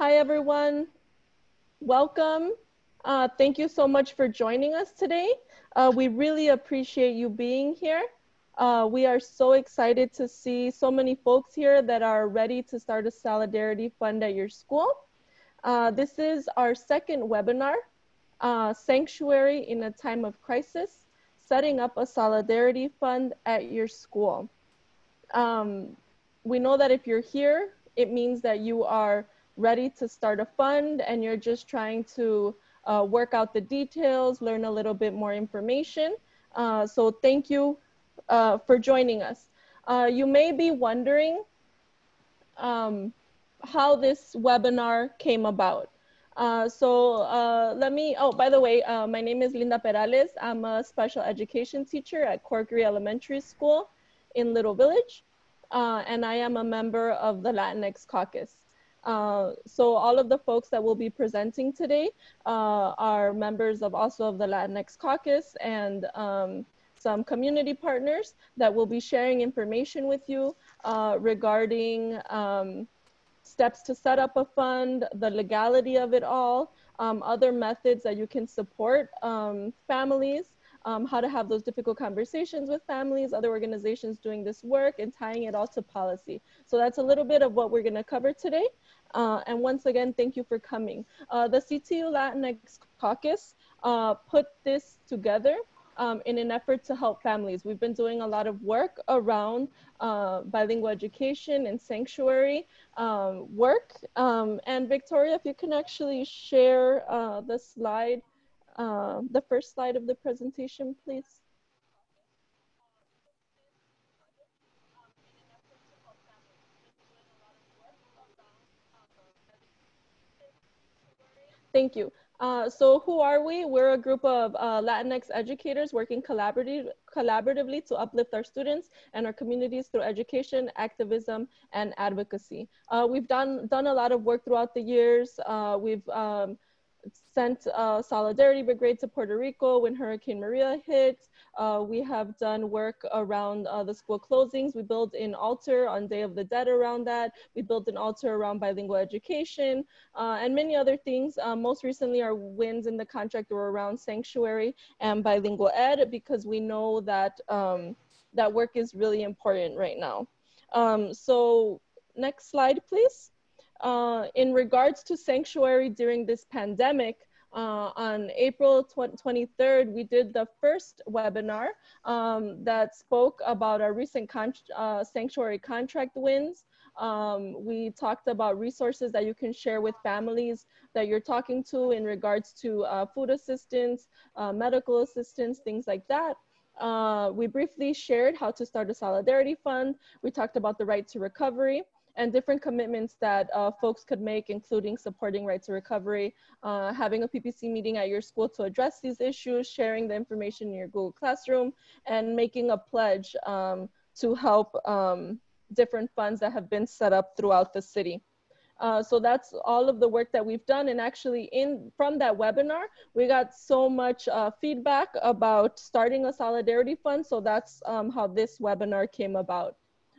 Hi, everyone. Welcome. Thank you so much for joining us today. We really appreciate you being here. We are so excited to see so many folks here that are ready to start a Solidarity Fund at your school. This is our second webinar, Sanctuary in a Time of Crisis, Setting Up a Solidarity Fund at Your School. We know that if you're here, it means that you are ready to start a fund and you're just trying to work out the details, learn a little bit more information. So thank you for joining us. You may be wondering how this webinar came about. By the way, my name is Linda Perales. I'm a special education teacher at Corkery Elementary School in Little Village. And I am a member of the Latinx Caucus. So all of the folks that will be presenting today are members of also of the Latinx Caucus and some community partners that will be sharing information with you regarding steps to set up a fund, the legality of it all, other methods that you can support families, how to have those difficult conversations with families, other organizations doing this work, and tying it all to policy. So that's a little bit of what we're gonna cover today. And once again, thank you for coming. The CTU Latinx Caucus put this together in an effort to help families. We've been doing a lot of work around bilingual education and sanctuary work. And Victoria, if you can actually share the slide, the first slide of the presentation, please. Thank you. So who are we? We're a group of Latinx educators working collaboratively to uplift our students and our communities through education, activism, and advocacy. We've done a lot of work throughout the years. We've sent Solidarity Brigade to Puerto Rico when Hurricane Maria hit. We have done work around the school closings. We built an altar on Day of the Dead around that. We built an altar around bilingual education and many other things. Most recently, our wins in the contract were around sanctuary and bilingual ed because we know that that work is really important right now. So next slide, please. In regards to sanctuary during this pandemic, on April 23rd, we did the first webinar that spoke about our recent sanctuary contract wins. We talked about resources that you can share with families that you're talking to in regards to food assistance, medical assistance, things like that. We briefly shared how to start a solidarity fund. We talked about the right to recovery and different commitments that folks could make, including supporting right to recovery, having a PPC meeting at your school to address these issues, sharing the information in your Google Classroom, and making a pledge to help different funds that have been set up throughout the city. So that's all of the work that we've done. And actually from that webinar, we got so much feedback about starting a solidarity fund. So that's how this webinar came about.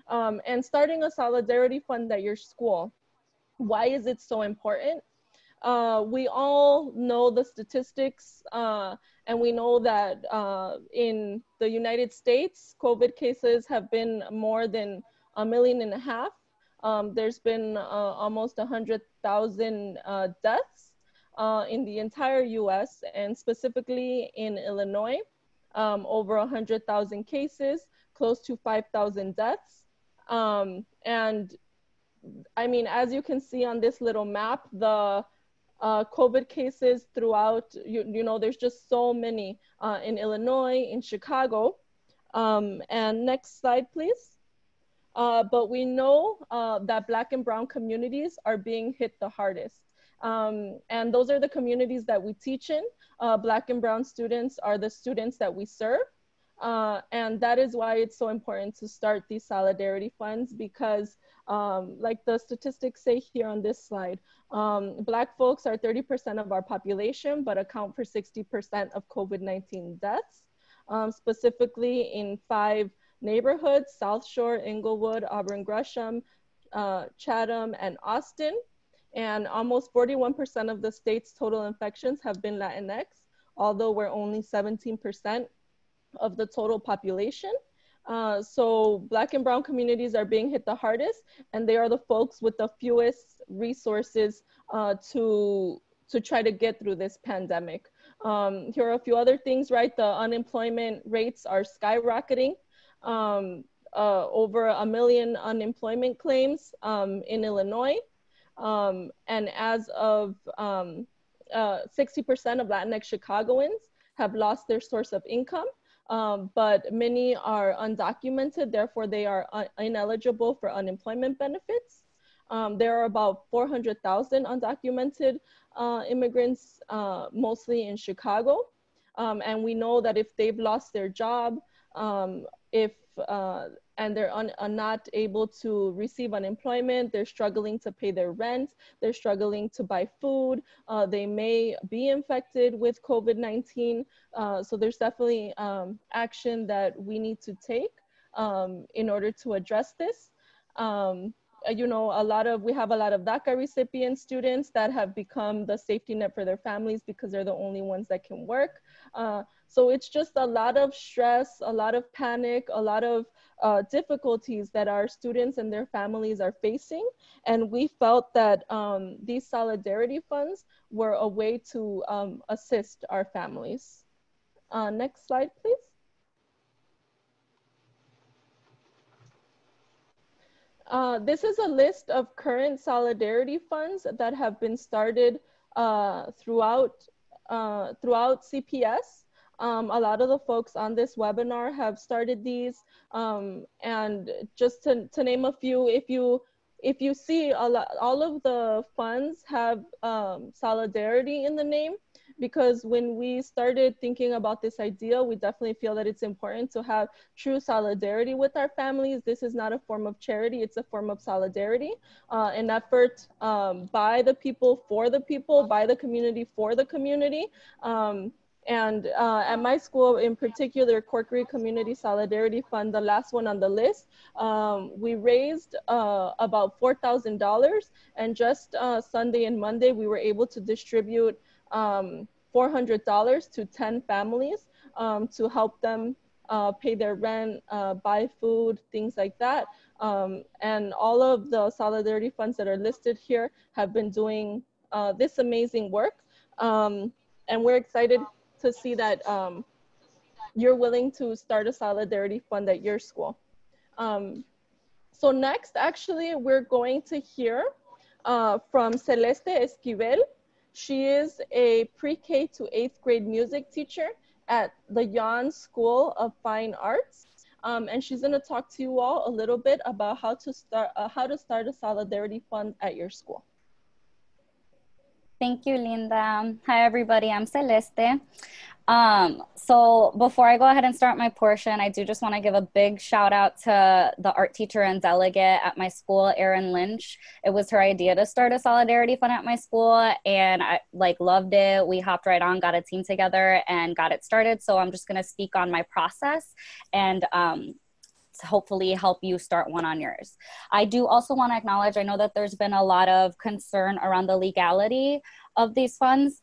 And starting a solidarity fund at your school. Why is it so important? We all know the statistics and we know that in the United States, COVID cases have been more than 1.5 million. There's been almost 100,000 deaths in the entire US and specifically in Illinois, over 100,000 cases, close to 5,000 deaths. And I mean, as you can see on this little map, the COVID cases throughout, you know, there's just so many in Illinois, in Chicago. And next slide, please. But we know that Black and Brown communities are being hit the hardest. And those are the communities that we teach in. Black and Brown students are the students that we serve. And that is why it's so important to start these solidarity funds because like the statistics say here on this slide, Black folks are 30% of our population, but account for 60% of COVID-19 deaths, specifically in 5 neighborhoods: South Shore, Inglewood, Auburn Gresham, Chatham, and Austin. And almost 41% of the state's total infections have been Latinx, although we're only 17% of the total population. So Black and Brown communities are being hit the hardest, and they are the folks with the fewest resources to try to get through this pandemic. Here are a few other things, right? The unemployment rates are skyrocketing. Over 1 million unemployment claims in Illinois. And as of 60% of Latinx Chicagoans have lost their source of income. But many are undocumented, therefore they are ineligible for unemployment benefits. There are about 400,000 undocumented immigrants, mostly in Chicago. And we know that if they've lost their job, and they're not able to receive unemployment, they're struggling to pay their rent, they're struggling to buy food, they may be infected with COVID-19. So there's definitely action that we need to take in order to address this. You know, we have a lot of DACA recipient students that have become the safety net for their families because they're the only ones that can work. So it's just a lot of stress, a lot of panic, a lot of difficulties that our students and their families are facing. And we felt that these solidarity funds were a way to assist our families. Next slide, please. This is a list of current solidarity funds that have been started throughout CPS. A lot of the folks on this webinar have started these. And just to name a few, if you see all of the funds have solidarity in the name, because when we started thinking about this idea, we definitely feel that it's important to have true solidarity with our families. This is not a form of charity, it's a form of solidarity, an effort by the people, for the people, by the community, for the community. And at my school in particular, Corkery Community Solidarity Fund, the last one on the list, we raised about $4,000, and just Sunday and Monday, we were able to distribute $400 to 10 families to help them pay their rent, buy food, things like that. And all of the solidarity funds that are listed here have been doing this amazing work. And we're excited to see that you're willing to start a solidarity fund at your school. So next, actually, we're going to hear from Celeste Esquivel. She is a pre-K to 8th grade music teacher at the Yon School of Fine Arts. And she's gonna talk to you all a little bit about how to start a solidarity fund at your school. Thank you, Linda. Hi, everybody. I'm Celeste. So before I go ahead and start my portion, I do just want to give a big shout out to the art teacher and delegate at my school, Erin Lynch. It was her idea to start a solidarity fund at my school, and I loved it. We hopped right on, got a team together, and got it started. So I'm just going to speak on my process and to hopefully help you start one on yours. I do also want to acknowledge, I know that there's been a lot of concern around the legality of these funds.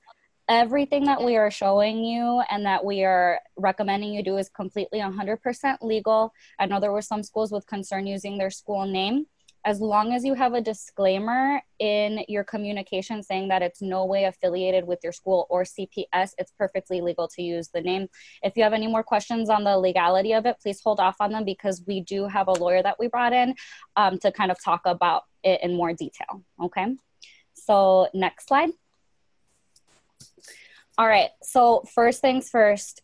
Everything that we are showing you and that we are recommending you do is completely 100% legal. I know there were some schools with concern using their school name. As long as you have a disclaimer in your communication saying that it's no way affiliated with your school or CPS, it's perfectly legal to use the name. If you have any more questions on the legality of it, please hold off on them, because we do have a lawyer that we brought in to kind of talk about it in more detail, okay? So next slide. All right, so first things first,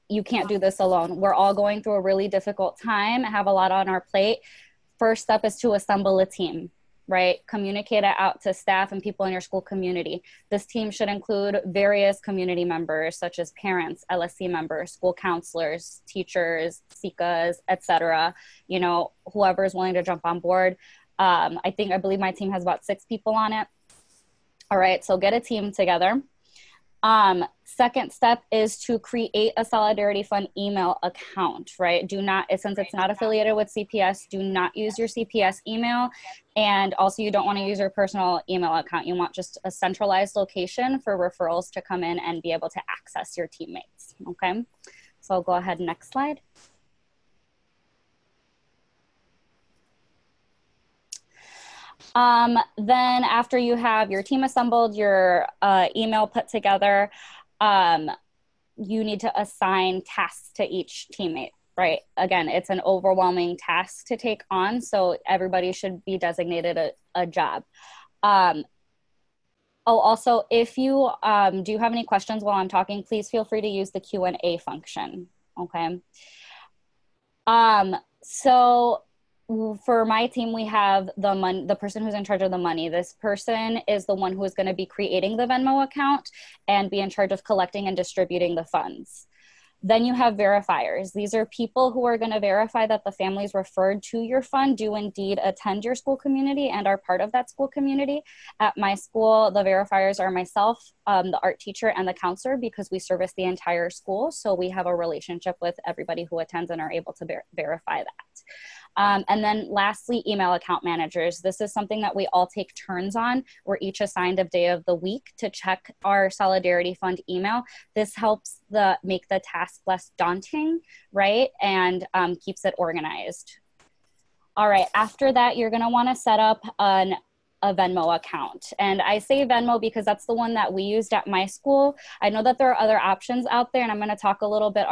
you can't do this alone. We're all going through a really difficult time, have a lot on our plate. First step is to assemble a team, right? Communicate it out to staff and people in your school community. This team should include various community members, such as parents, LSC members, school counselors, teachers, SICAs, etc. You know, whoever is willing to jump on board. I believe my team has about 6 people on it. All right, so get a team together. Second step is to create a Solidarity Fund email account, right? Do not, since it's not affiliated with CPS, do not use your CPS email. And also you don't want to use your personal email account. You want just a centralized location for referrals to come in and be able to access your teammates, okay? So I'll go ahead, next slide. Then after you have your team assembled, your email put together, you need to assign tasks to each teammate, right? Again, it's an overwhelming task to take on, so everybody should be designated a job. Also, if you do have any questions while I'm talking, please feel free to use the Q&A function, okay? So for my team, we have the person who's in charge of the money. This person is the one who is going to be creating the Venmo account and be in charge of collecting and distributing the funds. Then you have verifiers. These are people who are going to verify that the families referred to your fund do indeed attend your school community and are part of that school community. At my school, the verifiers are myself, the art teacher, and the counselor, because we service the entire school. So we have a relationship with everybody who attends and are able to verify that. And then lastly, email account managers. This is something that we all take turns on. We're each assigned a day of the week to check our Solidarity Fund email. This helps make the task less daunting, right? And keeps it organized. All right, after that, you're gonna wanna set up a Venmo account. And I say Venmo because that's the one that we used at my school. I know that there are other options out there, and I'm gonna talk a little bit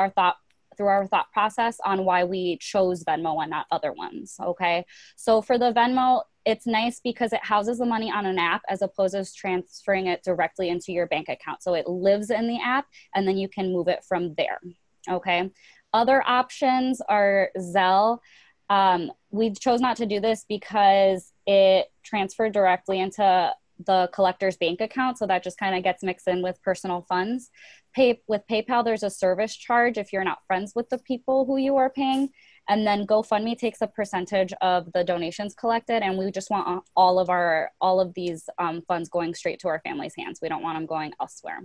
through our thought process on why we chose Venmo and not other ones, okay? So for the Venmo, it's nice because it houses the money on an app as opposed to transferring it directly into your bank account. So it lives in the app and then you can move it from there, okay? Other options are Zelle. We chose not to do this because it transferred directly into the collector's bank account, so that just kind of gets mixed in with personal funds. With PayPal, there's a service charge if you're not friends with the people who you are paying. And then GoFundMe takes a percentage of the donations collected, and we just want all of these funds going straight to our family's hands. We don't want them going elsewhere.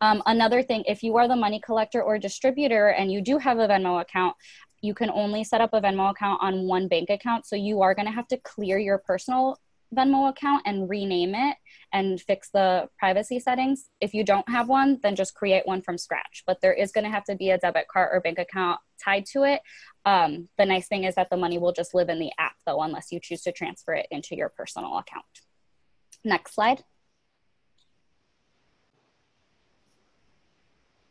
Another thing, if you are the money collector or distributor and you do have a Venmo account, you can only set up a Venmo account on one bank account. So you are going to have to clear your personal Venmo account and rename it and fix the privacy settings. If you don't have one, then just create one from scratch. But there is going to have to be a debit card or bank account tied to it. The nice thing is that the money will just live in the app, though, unless you choose to transfer it into your personal account. Next slide.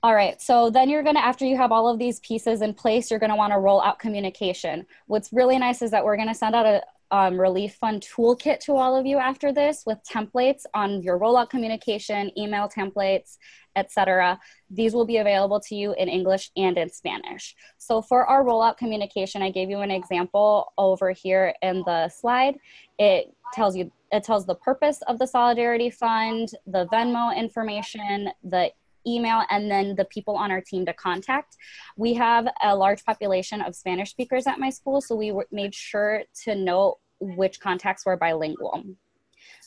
All right, so then you're gonna, after you have all of these pieces in place, you're gonna wanna roll out communication. What's really nice is that we're gonna send out a relief fund toolkit to all of you after this with templates on your rollout communication, email templates, etc. These will be available to you in English and in Spanish. So for our rollout communication, I gave you an example over here in the slide. It tells the purpose of the Solidarity Fund, the Venmo information, the email, and then the people on our team to contact. We have a large population of Spanish speakers at my school, so we made sure to note which contacts were bilingual.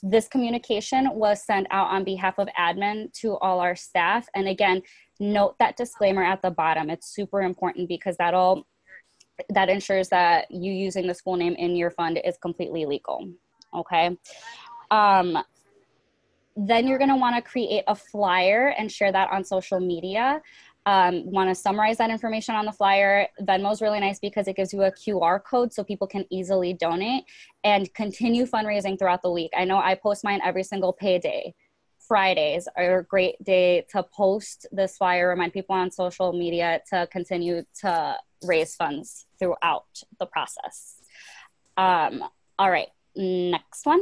This communication was sent out on behalf of admin to all our staff. And again, note that disclaimer at the bottom. It's super important because that ensures that you using the school name in your fund is completely legal, okay? Then you're gonna wanna create a flyer and share that on social media. Wanna summarize that information on the flyer. Venmo is really nice because it gives you a QR code so people can easily donate and continue fundraising throughout the week. I know I post mine every single payday. Fridays are a great day to post this flyer, remind people on social media to continue to raise funds throughout the process. All right, next one.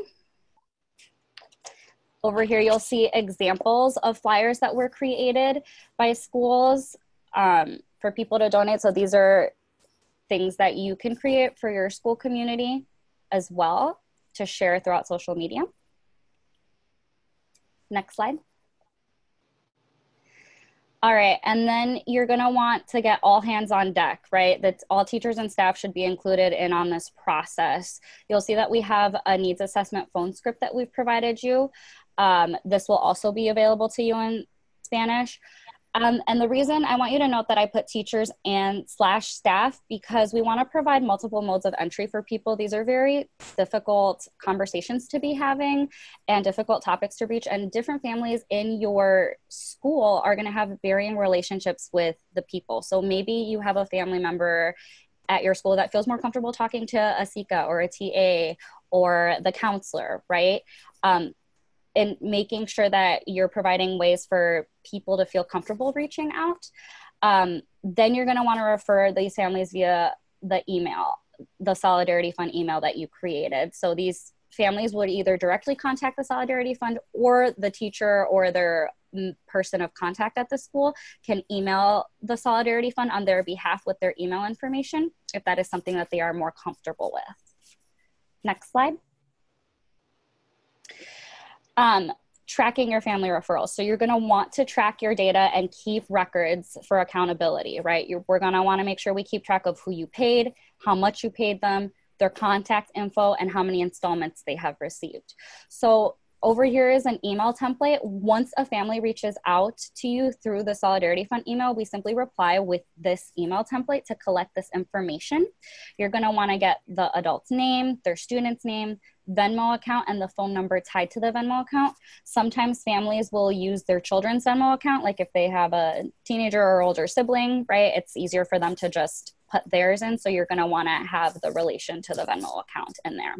Over here, you'll see examples of flyers that were created by schools for people to donate. So these are things that you can create for your school community as well to share throughout social media. Next slide. All right, and then you're gonna want to get all hands on deck, right? That all teachers and staff should be included in on this process. You'll see that we have a needs assessment phone script that we've provided you. This will also be available to you in Spanish. And the reason I want you to note that I put teachers and / staff, because we want to provide multiple modes of entry for people. These are very difficult conversations to be having and difficult topics to reach. And different families in your school are going to have varying relationships with the people. So maybe you have a family member at your school that feels more comfortable talking to a SICA or a TA or the counselor, right? And making sure that you're providing ways for people to feel comfortable reaching out. Then you're gonna wanna refer these families via the email, the Solidarity Fund email that you created. So these families would either directly contact the Solidarity Fund, or the teacher or their person of contact at the school can email the Solidarity Fund on their behalf with their email information, if that is something that they are more comfortable with. Next slide. Tracking your family referrals. So you're going to want to track your data and keep records for accountability, right? We're going to want to make sure we keep track of who you paid, how much you paid them, their contact info, and how many installments they have received. So over here is an email template. Once a family reaches out to you through the Solidarity Fund email, we simply reply with this email template to collect this information. You're going to want to get the adult's name, their student's name, Venmo account, and the phone number tied to the Venmo account. Sometimes families will use their children's Venmo account, like if they have a teenager or older sibling, right? It's easier for them to just put theirs in. So you're going to want to have the relation to the Venmo account in there.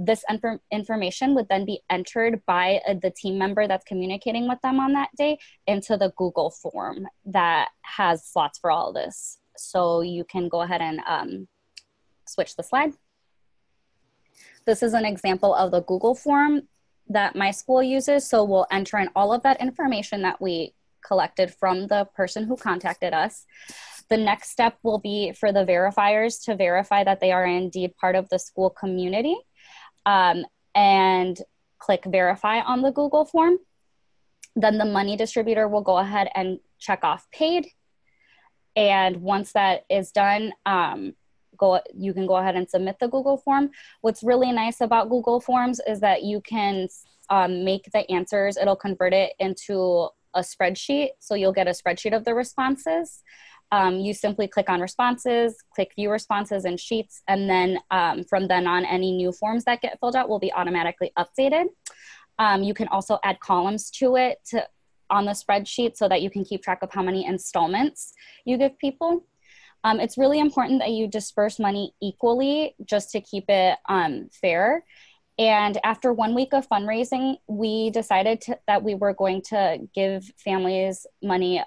This information would then be entered by the team member that's communicating with them on that day into the Google form that has slots for all of this. So you can go ahead and switch the slide. This is an example of the Google form that my school uses. So we'll enter in all of that information that we collected from the person who contacted us. The next step will be for the verifiers to verify that they are indeed part of the school community, and click verify on the Google form. Then the money distributor will go ahead and check off paid. And once that is done, you can go ahead and submit the Google form. What's really nice about Google Forms is that you can make the answers, it'll convert it into a spreadsheet. So you'll get a spreadsheet of the responses. You simply click on responses, click view responses and sheets, and then from then on, any new forms that get filled out will be automatically updated. You can also add columns to it on the spreadsheet so that you can keep track of how many installments you give people. It's really important that you disperse money equally just to keep it fair. And after 1 week of fundraising, we decided that we were going to give families money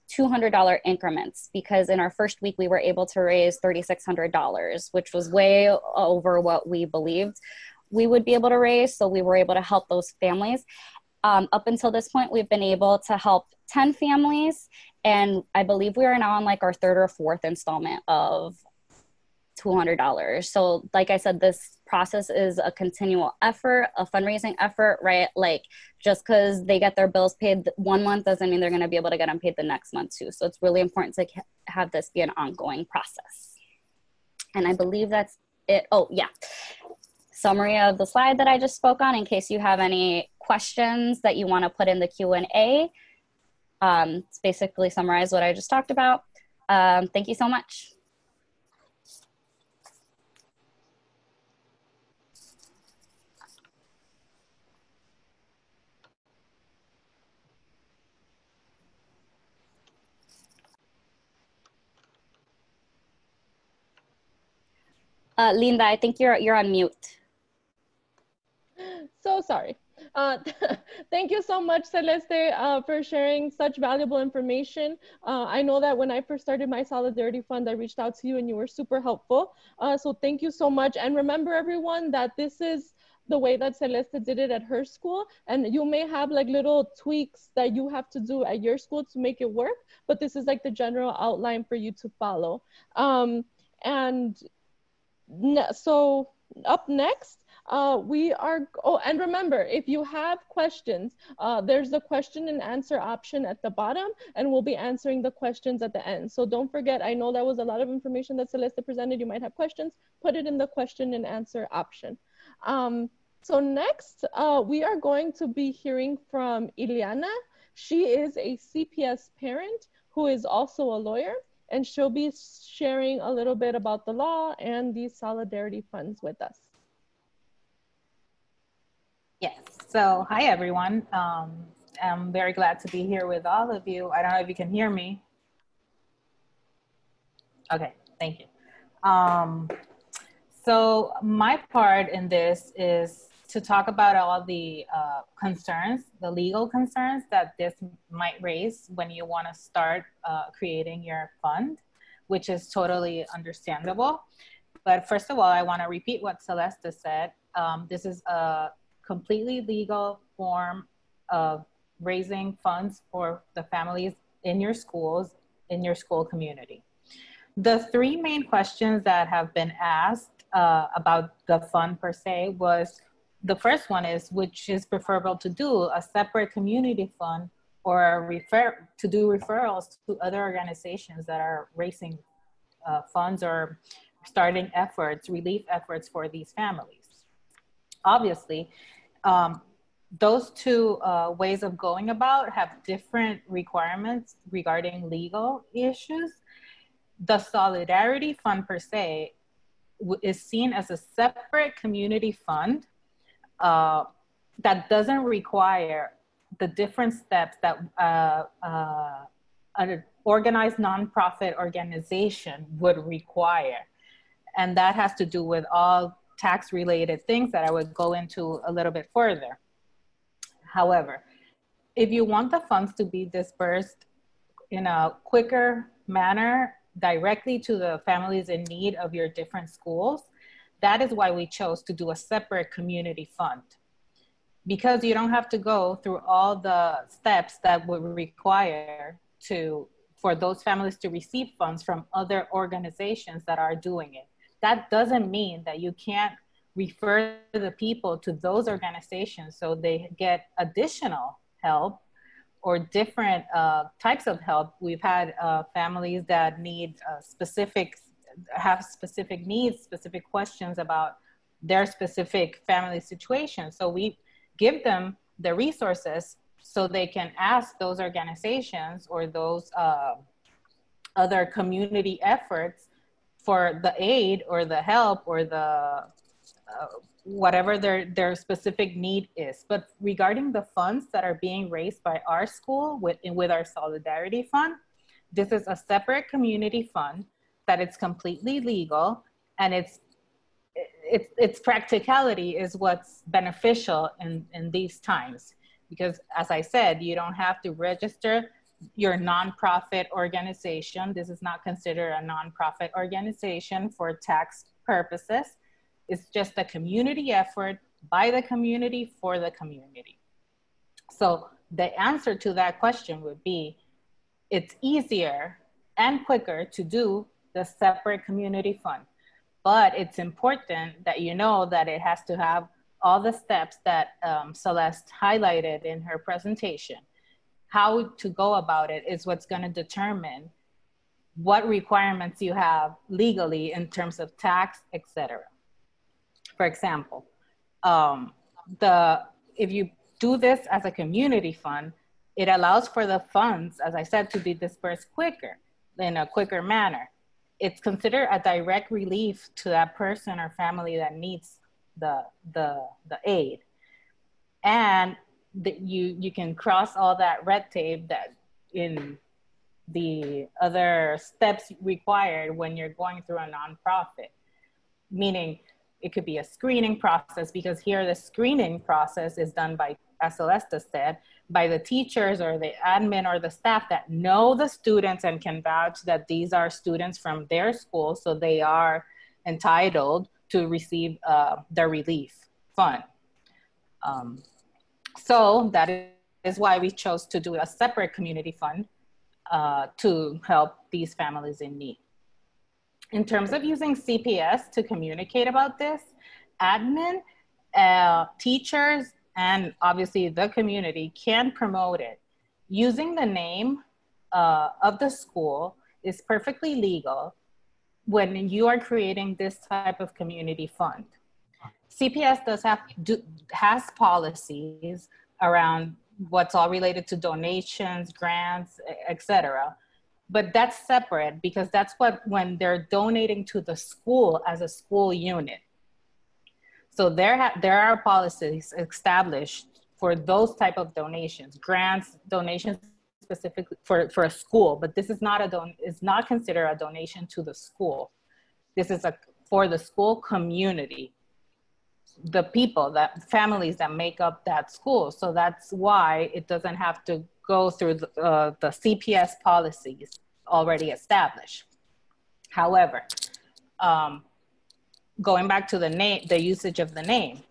$200 increments, because in our first week we were able to raise $3,600, which was way over what we believed we would be able to raise. So we were able to help those families. Up until this point, we've been able to help 10 families, and I believe we are now on like our third or fourth installment of $200. So like I said, this process is a continual effort, a fundraising effort, right? Like just because they get their bills paid 1 month doesn't mean they're going to be able to get them paid the next month too. So it's really important to have this be an ongoing process. And I believe that's it. Oh yeah. Summary of the slide that I just spoke on, in case you have any questions that you want to put in the Q&A. It's basically summarize what I just talked about. Thank you so much. Linda, I think you're on mute. So sorry. Thank you so much, Celeste, for sharing such valuable information. I know that when I first started my Solidarity Fund, I reached out to you and you were super helpful. So thank you so much. And remember everyone that this is the way that Celeste did it at her school. And you may have like little tweaks that you have to do at your school to make it work, but this is like the general outline for you to follow. So up next, and remember, if you have questions, there's the question and answer option at the bottom, and we'll be answering the questions at the end. So don't forget, I know that was a lot of information that Celeste presented. You might have questions, put it in the question and answer option. So next, we are going to be hearing from Ileana. She is a CPS parent who is also a lawyer, and she'll be sharing a little bit about the law and these solidarity funds with us. Yes, so hi everyone. I'm very glad to be here with all of you. I don't know if you can hear me. Okay, thank you. So my part in this is to talk about all the concerns, the legal concerns that this might raise when you want to start creating your fund, which is totally understandable. But first of all, I want to repeat what Celeste said. This is a completely legal form of raising funds for the families in your schools, in your school community. The three main questions that have been asked about the fund per se was, the first one is, which is preferable to do, a separate community fund or to do referrals to other organizations that are raising funds or starting efforts, relief efforts for these families. Obviously, those two ways of going about have different requirements regarding legal issues. The Solidarity Fund per se is seen as a separate community fund that doesn't require the different steps that an organized nonprofit organization would require. And that has to do with all tax related things that I would go into a little bit further. However, if you want the funds to be dispersed in a quicker manner directly to the families in need of your different schools, that is why we chose to do a separate community fund. Because you don't have to go through all the steps that would require for those families to receive funds from other organizations that are doing it. That doesn't mean that you can't refer the people to those organizations so they get additional help or different types of help. We've had families that need have specific needs, specific questions about their specific family situation. So we give them the resources so they can ask those organizations or those other community efforts for the aid or the help or the whatever their specific need is. But regarding the funds that are being raised by our school with our Solidarity Fund, this is a separate community fund that it's completely legal, and its practicality is what's beneficial in these times. Because as I said, you don't have to register your nonprofit organization. This is not considered a nonprofit organization for tax purposes. It's just a community effort by the community for the community. So the answer to that question would be, it's easier and quicker to do the separate community fund. But it's important that you know that it has to have all the steps that Celeste highlighted in her presentation. How to go about it is what's going to determine what requirements you have legally in terms of tax, etc. For example, if you do this as a community fund, it allows for the funds, as I said, to be dispersed quicker, in a quicker manner. It's considered a direct relief to that person or family that needs the aid. And you can cross all that red tape that in the other steps required when you're going through a nonprofit. Meaning it could be a screening process, because here the screening process is done by, as Celeste said, by the teachers or the admin or the staff that know the students and can vouch that these are students from their school, so they are entitled to receive the relief fund. So that is why we chose to do a separate community fund to help these families in need. In terms of using CPS to communicate about this, admin, teachers, and obviously the community can promote it. Using the name of the school is perfectly legal when you are creating this type of community fund. CPS has policies around what's all related to donations, grants, etc. But that's separate because that's when they're donating to the school as a school unit. So there are policies established for those type of donations, grants, donations specifically for a school, but this is not is not considered a donation to the school. This is for the school community, the people, families that make up that school. So that's why it doesn't have to go through the CPS policies already established. However, going back to the name, the usage of the name,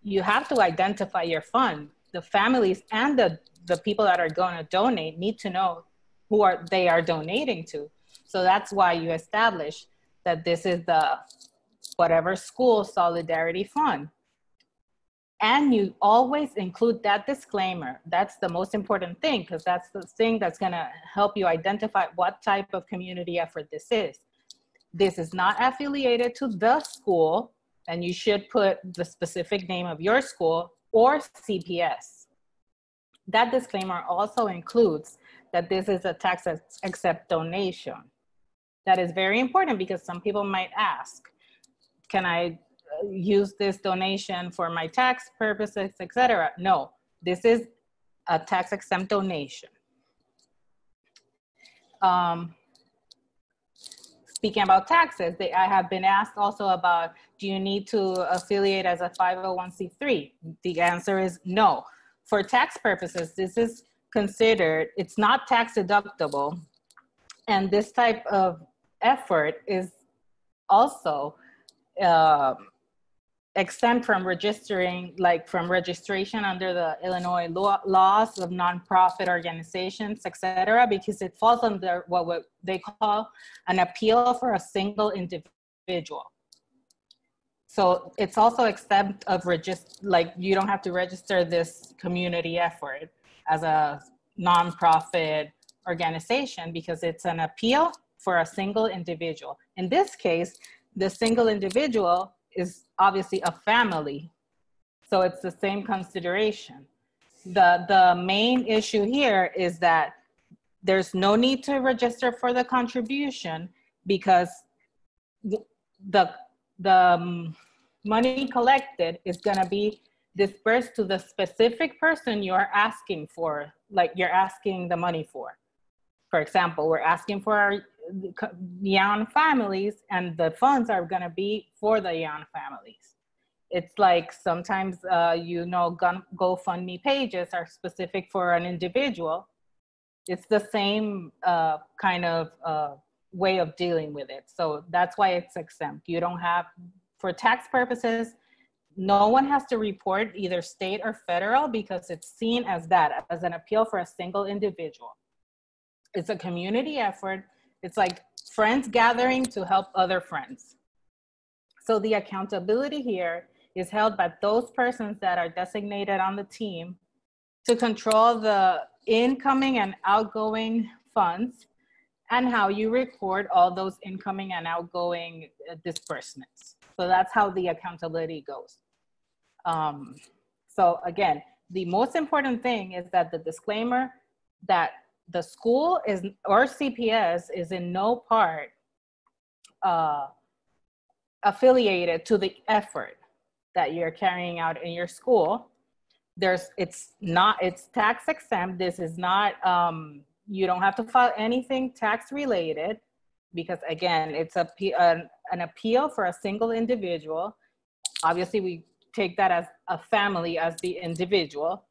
you have to identify your fund. The families and the people that are going to donate need to know who they are donating to. So that's why you establish that this is the whatever school solidarity fund. And you always include that disclaimer. That's the most important thing, because that's the thing that's going to help you identify what type of community effort this is. This is not affiliated to the school, and you should put the specific name of your school or CPS. That disclaimer also includes that this is a tax-exempt donation. That is very important because some people might ask, can I use this donation for my tax purposes, etc.? No, this is a tax-exempt donation. Speaking about taxes, I have been asked also about, do you need to affiliate as a 501c3? The answer is no. For tax purposes, this is considered, it's not tax deductible. And this type of effort is also exempt from registering, like from registration under the Illinois laws of nonprofit organizations, etc., because it falls under what they call an appeal for a single individual. So it's also exempt of like you don't have to register this community effort as a nonprofit organization because it's an appeal for a single individual. In this case, the single individual is obviously a family. So it's the same consideration. The main issue here is that there's no need to register for the contribution because the money collected is gonna be dispersed to the specific person you're asking for, like you're asking the money for. For example, we're asking for our young families, and the funds are going to be for the young families. It's like sometimes, GoFundMe pages are specific for an individual. It's the same kind of way of dealing with it. So that's why it's exempt. You don't have, for tax purposes, no one has to report either state or federal because it's seen as that, as an appeal for a single individual. It's a community effort. It's like friends gathering to help other friends. So the accountability here is held by those persons that are designated on the team to control the incoming and outgoing funds and how you record all those incoming and outgoing disbursements. So that's how the accountability goes. So again, the most important thing is that the disclaimer that the school is, or CPS is in no part affiliated to the effort that you're carrying out in your school. It's tax exempt. This is not, you don't have to file anything tax related because again, it's an appeal for a single individual. Obviously we take that as a family as the individual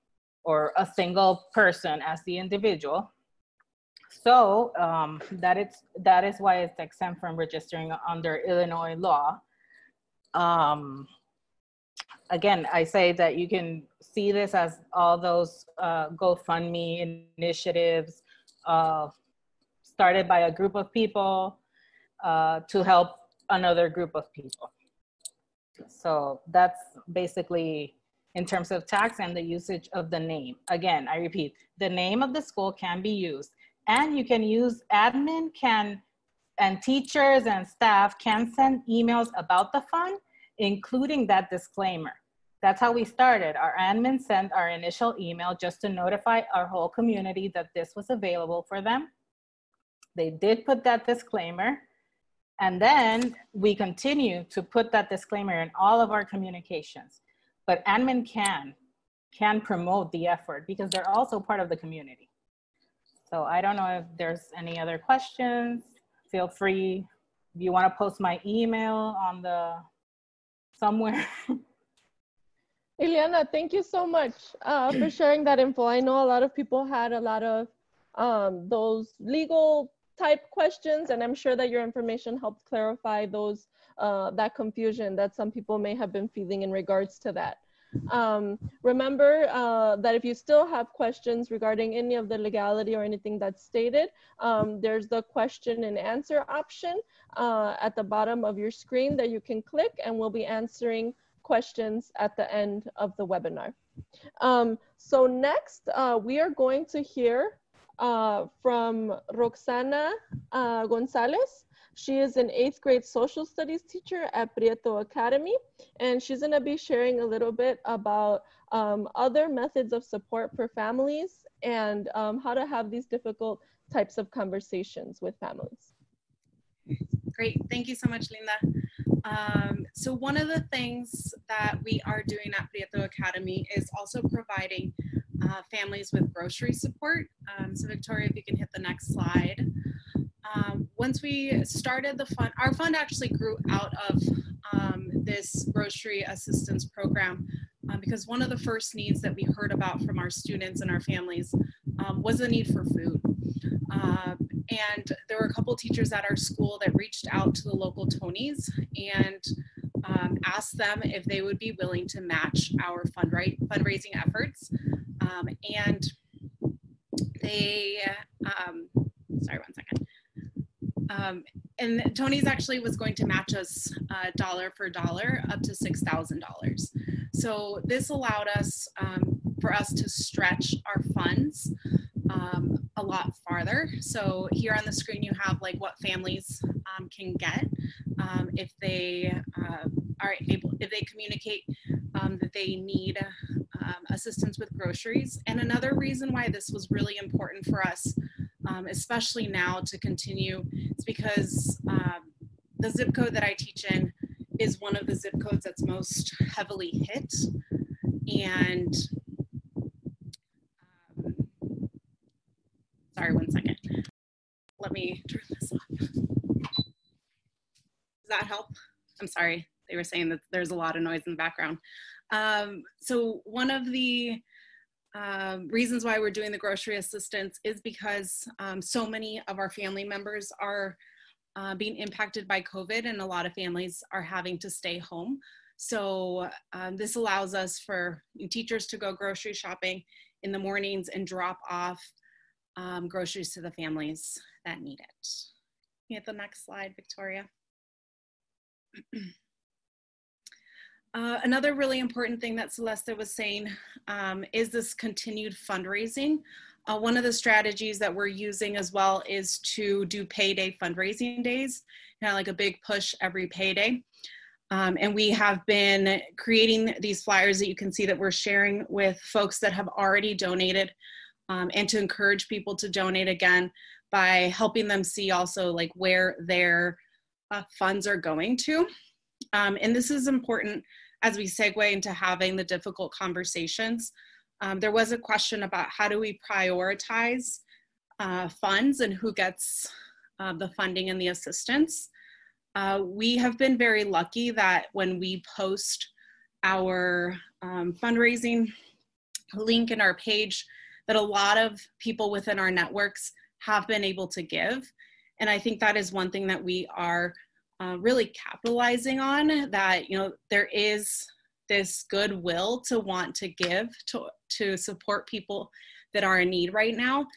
or a single person as the individual. So that is why it's exempt from registering under Illinois law. Again, I say that you can see this as all those GoFundMe initiatives started by a group of people to help another group of people. So that's basically in terms of tax and the usage of the name. Again, I repeat, the name of the school can be used. And you can use admin and teachers and staff can send emails about the fund, including that disclaimer That's how we started. Our admin sent our initial email just to notify our whole community that this was available for them. They did put that disclaimer, and then we continue to put that disclaimer in all of our communications. But admin can promote the effort because they're also part of the community. So I don't know if there's any other questions. Feel free. If you want to post my email on the somewhere. Ileana, thank you so much for sharing that info. I know a lot of people had a lot of those legal type questions, and I'm sure that your information helped clarify those that confusion that some people may have been feeling in regards to that. Remember that if you still have questions regarding any of the legality or anything that's stated, there's the question and answer option at the bottom of your screen that you can click, and we'll be answering questions at the end of the webinar. So next, we are going to hear from Roxana Gonzalez. She is an 8th grade social studies teacher at Prieto Academy, and she's gonna be sharing a little bit about other methods of support for families and how to have these difficult types of conversations with families. Great, thank you so much, Linda. So one of the things that we are doing at Prieto Academy is also providing families with grocery support. So Victoria, if you can hit the next slide. Once we started the fund, our fund actually grew out of this grocery assistance program because one of the first needs that we heard about from our students and our families was the need for food. And there were a couple teachers at our school that reached out to the local Tonys and asked them if they would be willing to match our fundraising efforts. And they, sorry, one second. And Tony's actually was going to match us dollar for dollar up to $6,000. So this allowed us for us to stretch our funds a lot farther. So here on the screen you have like what families can get if they are able, if they communicate that they need assistance with groceries. And another reason why this was really important for us, especially now to continue, is because the zip code that I teach in is one of the zip codes that's most heavily hit. And sorry, one second. Let me turn this off. Does that help? I'm sorry. They were saying that there's a lot of noise in the background. So one of the reasons why we're doing the grocery assistance is because so many of our family members are being impacted by COVID, and a lot of families are having to stay home. So this allows us for teachers to go grocery shopping in the mornings and drop off groceries to the families that need it. Can you hit the next slide, Victoria? Another really important thing that Celeste was saying is this continued fundraising. One of the strategies that we're using as well is to do payday fundraising days, kind of like a big push every payday. And we have been creating these flyers that you can see that we're sharing with folks that have already donated, and to encourage people to donate again by helping them see also like where their funds are going to. And this is important as we segue into having the difficult conversations. There was a question about how do we prioritize funds and who gets the funding and the assistance. We have been very lucky that when we post our fundraising link in our page, that a lot of people within our networks have been able to give. And I think that is one thing that we are really capitalizing on, that, you know, there is this goodwill to want to give to support people that are in need right now.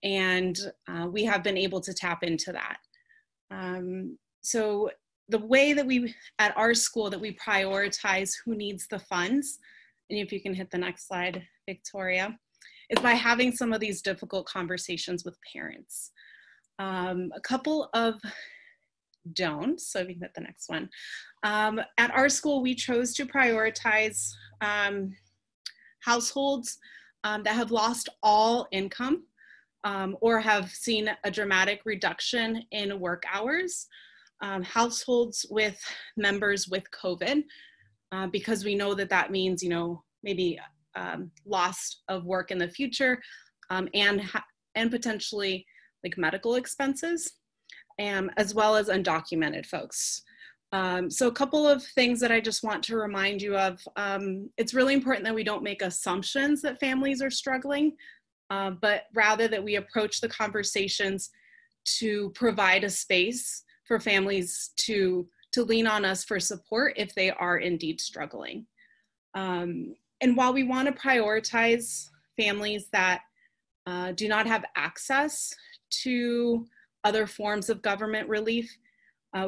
And we have been able to tap into that. So the way that we, at our school, that we prioritize who needs the funds, and if you can hit the next slide, Victoria, is by having some of these difficult conversations with parents. A couple of don'ts, so if you can hit the next one. At our school, we chose to prioritize households that have lost all income or have seen a dramatic reduction in work hours, households with members with COVID, because we know that that means, maybe loss of work in the future, and potentially like medical expenses, as well as undocumented folks. So a couple of things that I just want to remind you of. It's really important that we don't make assumptions that families are struggling, but rather that we approach the conversations to provide a space for families to lean on us for support if they are indeed struggling. And while we want to prioritize families that do not have access to other forms of government relief,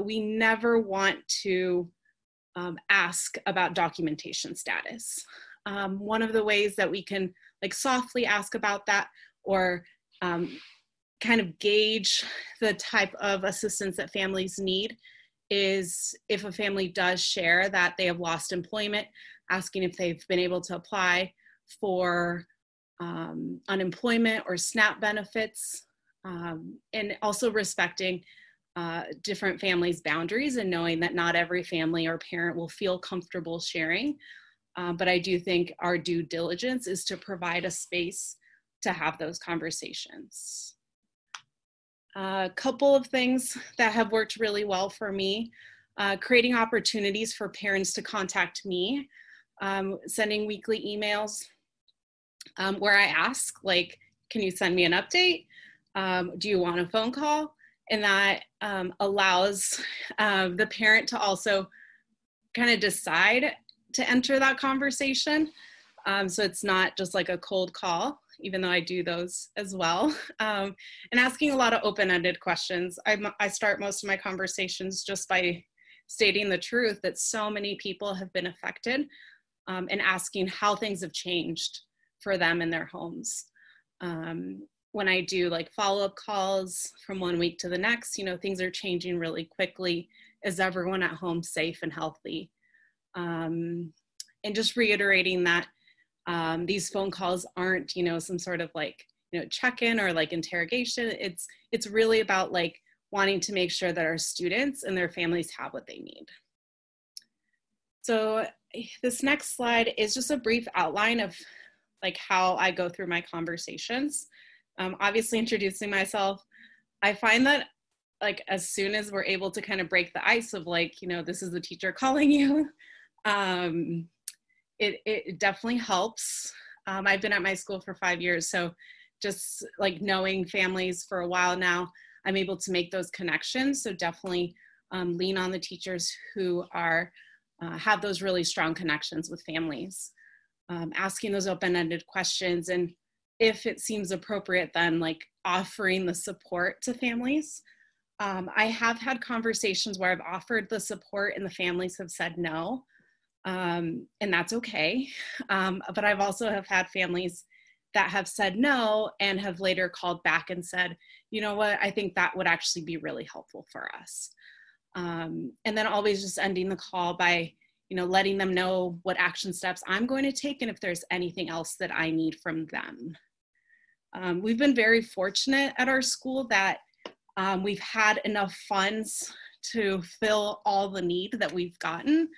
we never want to ask about documentation status. One of the ways that we can like softly ask about that, or kind of gauge the type of assistance that families need, is if a family does share that they have lost employment, asking if they've been able to apply for unemployment or SNAP benefits, and also respecting different families' boundaries and knowing that not every family or parent will feel comfortable sharing. But I do think our due diligence is to provide a space to have those conversations. A couple of things that have worked really well for me: creating opportunities for parents to contact me, sending weekly emails where I ask, like, can you send me an update? Do you want a phone call? And that allows the parent to also kind of decide to enter that conversation. So it's not just like a cold call, even though I do those as well. And asking a lot of open-ended questions. I start most of my conversations just by stating the truth that so many people have been affected, and asking how things have changed for them in their homes. When I do like follow-up calls from one week to the next, things are changing really quickly. Is everyone at home safe and healthy? And just reiterating that these phone calls aren't, some sort of like, check-in or like interrogation. It's really about like wanting to make sure that our students and their families have what they need. So this next slide is just a brief outline of like how I go through my conversations. Obviously introducing myself. I find that like as soon as we're able to kind of break the ice of like, this is the teacher calling you, it definitely helps. I've been at my school for 5 years, so just like knowing families for a while now, I'm able to make those connections. So definitely lean on the teachers who are have those really strong connections with families. Asking those open-ended questions, and if it seems appropriate, then like offering the support to families. I have had conversations where I've offered the support and the families have said no, and that's okay. But I've also have had families that have said no and have later called back and said, you know what, I think that would actually be really helpful for us. And then always just ending the call by letting them know what action steps I'm going to take and if there's anything else that I need from them. We've been very fortunate at our school that we've had enough funds to fill all the need that we've gotten.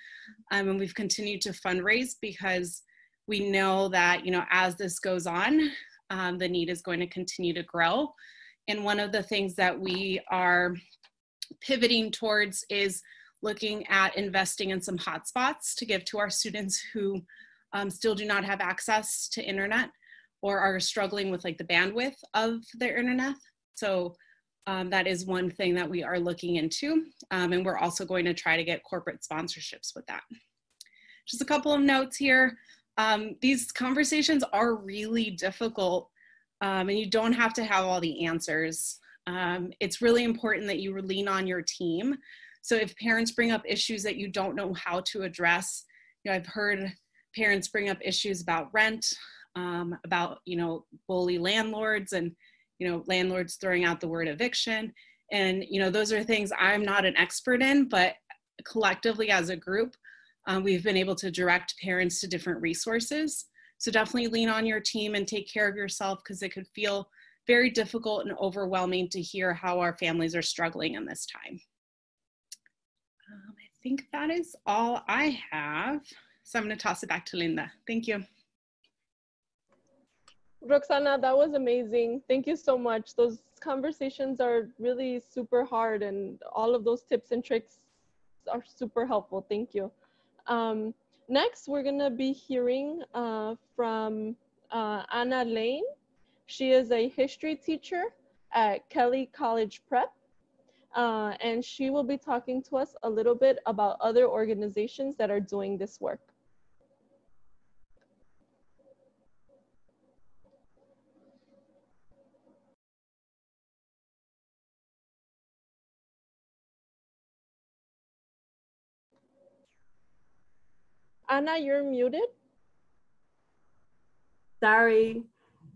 And we've continued to fundraise because we know that, as this goes on, the need is going to continue to grow. And one of the things that we are pivoting towards is looking at investing in some hotspots to give to our students who still do not have access to internet or are struggling with like the bandwidth of their internet. So that is one thing that we are looking into. And we're also going to try to get corporate sponsorships with that. Just a couple of notes here. These conversations are really difficult, and you don't have to have all the answers. It's really important that you lean on your team. So if parents bring up issues that you don't know how to address, I've heard parents bring up issues about rent, about, bully landlords and, landlords throwing out the word eviction. And, those are things I'm not an expert in, but collectively as a group, we've been able to direct parents to different resources. So definitely lean on your team and take care of yourself, because it could feel very difficult and overwhelming to hear how our families are struggling in this time. I think that is all I have. So I'm going to toss it back to Linda. Thank you. Roxana, that was amazing. Thank you so much. Those conversations are really super hard, and all of those tips and tricks are super helpful. Thank you. Next, we're going to be hearing from Anna Lane. She is a history teacher at Kelly College Prep, and she will be talking to us a little bit about other organizations that are doing this work. Anna, you're muted. Sorry.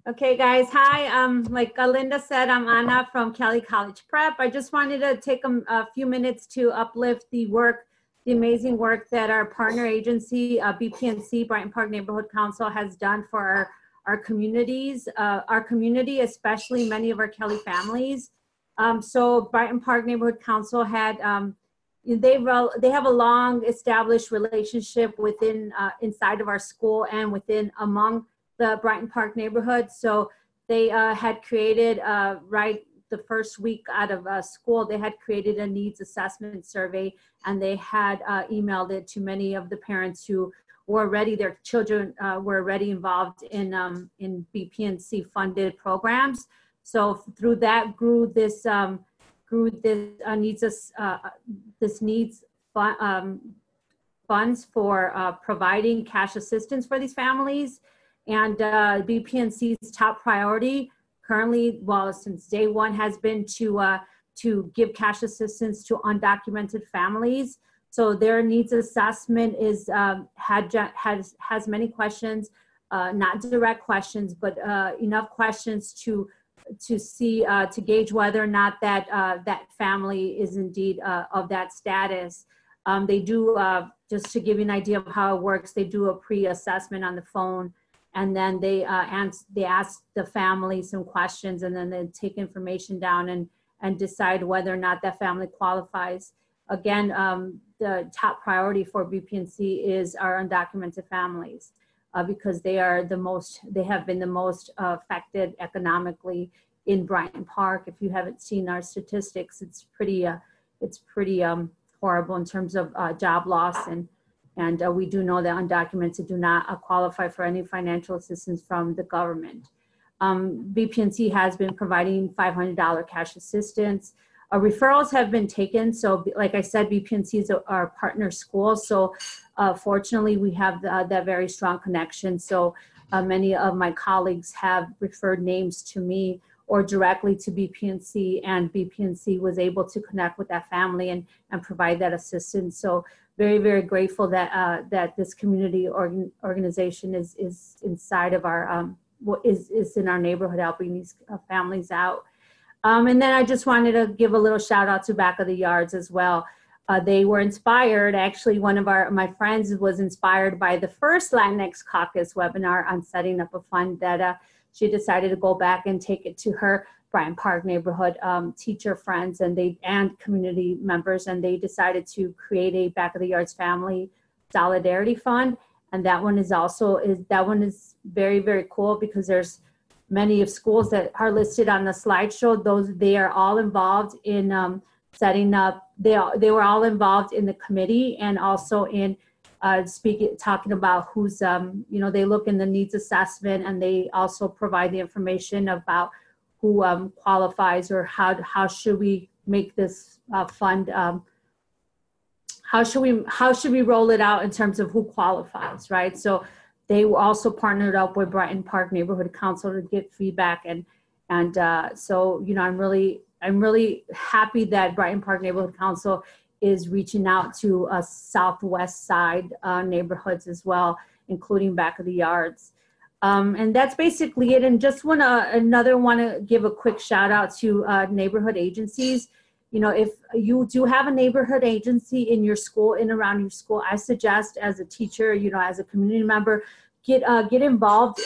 Okay, guys. Hi. Like Linda said, I'm Anna from Kelly College Prep. I just wanted to take a few minutes to uplift the work, the amazing work that our partner agency, BPNC, Brighton Park Neighborhood Council, has done for our communities, our community, especially many of our Kelly families. So Brighton Park Neighborhood Council had, they have a long established relationship within, inside of our school and within among the Brighton Park neighborhood. So they had created, right the first week out of school, they had created a needs assessment survey, and they had emailed it to many of the parents who were already, their children were already involved in BPNC funded programs. So through that grew this needs funds for providing cash assistance for these families. And BPNC's top priority currently, well, since day one, has been to give cash assistance to undocumented families. So their needs assessment is has many questions, not direct questions, but enough questions to see to gauge whether or not that that family is indeed of that status. They do, just to give you an idea of how it works, they do a pre-assessment on the phone, and then they ask the family some questions, and then they take information down and decide whether or not that family qualifies. Again, the top priority for BPNC is our undocumented families, because they are they have been the most affected economically in Brighton Park. If you haven't seen our statistics, it's pretty horrible in terms of job loss, and we do know that undocumented do not qualify for any financial assistance from the government. BPNC has been providing $500 cash assistance. Referrals have been taken. So like I said, BPNC is our partner school. So fortunately, we have that very strong connection. So many of my colleagues have referred names to me or directly to BPNC, and BPNC was able to connect with that family and provide that assistance. So very, very grateful that that this community organization is inside of our, is in our neighborhood helping these families out. And then I just wanted to give a little shout out to Back of the Yards as well. They were inspired, actually one of my friends was inspired by the first Latinx Caucus webinar on setting up a fund that she decided to go back and take it to her Brighton Park neighborhood teacher friends and community members, and they decided to create a Back of the Yards Family Solidarity Fund. And that one is very, very cool, because there's many of schools that are listed on the slideshow. they are all involved in setting up. They were all involved in the committee, and also in talking about who's they look in the needs assessment, and they also provide the information about who qualifies, or how should we make this fund, how should we roll it out in terms of who qualifies, right? So they also partnered up with Brighton Park Neighborhood Council to get feedback, and so I'm really happy that Brighton Park Neighborhood Council is reaching out to southwest side neighborhoods as well, including Back of the Yards. And that's basically it. And just want to give a quick shout out to neighborhood agencies. You know, if you do have a neighborhood agency in your school, in around your school, I suggest as a teacher, you know, as a community member, get involved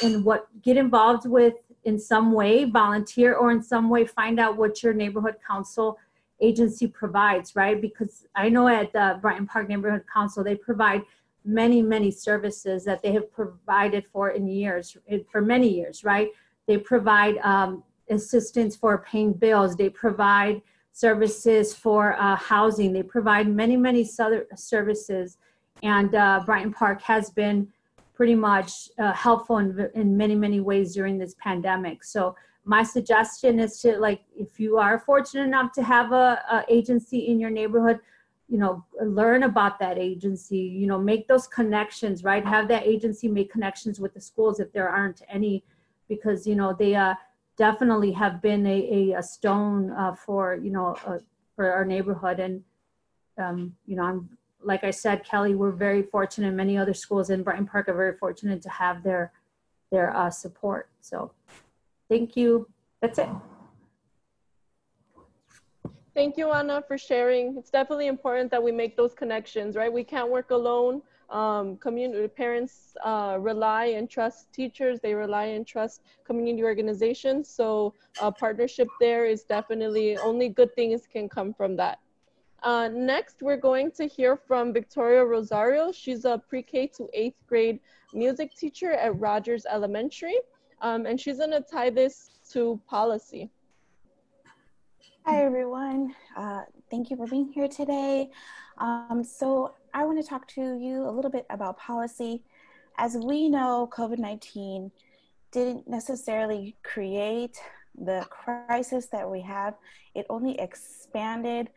with in some way, volunteer, or in some way find out what your neighborhood council agency provides, right? Because I know at the Bryant Park Neighborhood Council, they provide many services that they have provided for many years, right? They provide assistance for paying bills. They provide services for housing. They provide many services. And Bryant Park has been pretty much helpful in many ways during this pandemic. So my suggestion is to, like, if you are fortunate enough to have a agency in your neighborhood, you know, learn about that agency, you know, make those connections, right? Have that agency make connections with the schools if there aren't any, because, you know, they definitely have been a stone for, you know, for our neighborhood. And, you know, like I said, Kelly, we're very fortunate. Many other schools in Bryant Park are very fortunate to have their support. So thank you. That's it. Thank you, Anna, for sharing. It's definitely important that we make those connections, right? We can't work alone. Community parents rely and trust teachers. They rely and trust community organizations. So a partnership there is definitely, only good things can come from that. Next, we're going to hear from Victoria Rosario. She's a pre-K to 8th grade music teacher at Rogers Elementary. And she's gonna tie this to policy. Hi, everyone. Thank you for being here today. So I want to talk to you a little bit about policy. As we know, COVID-19 didn't necessarily create the crisis that we have. It only expanded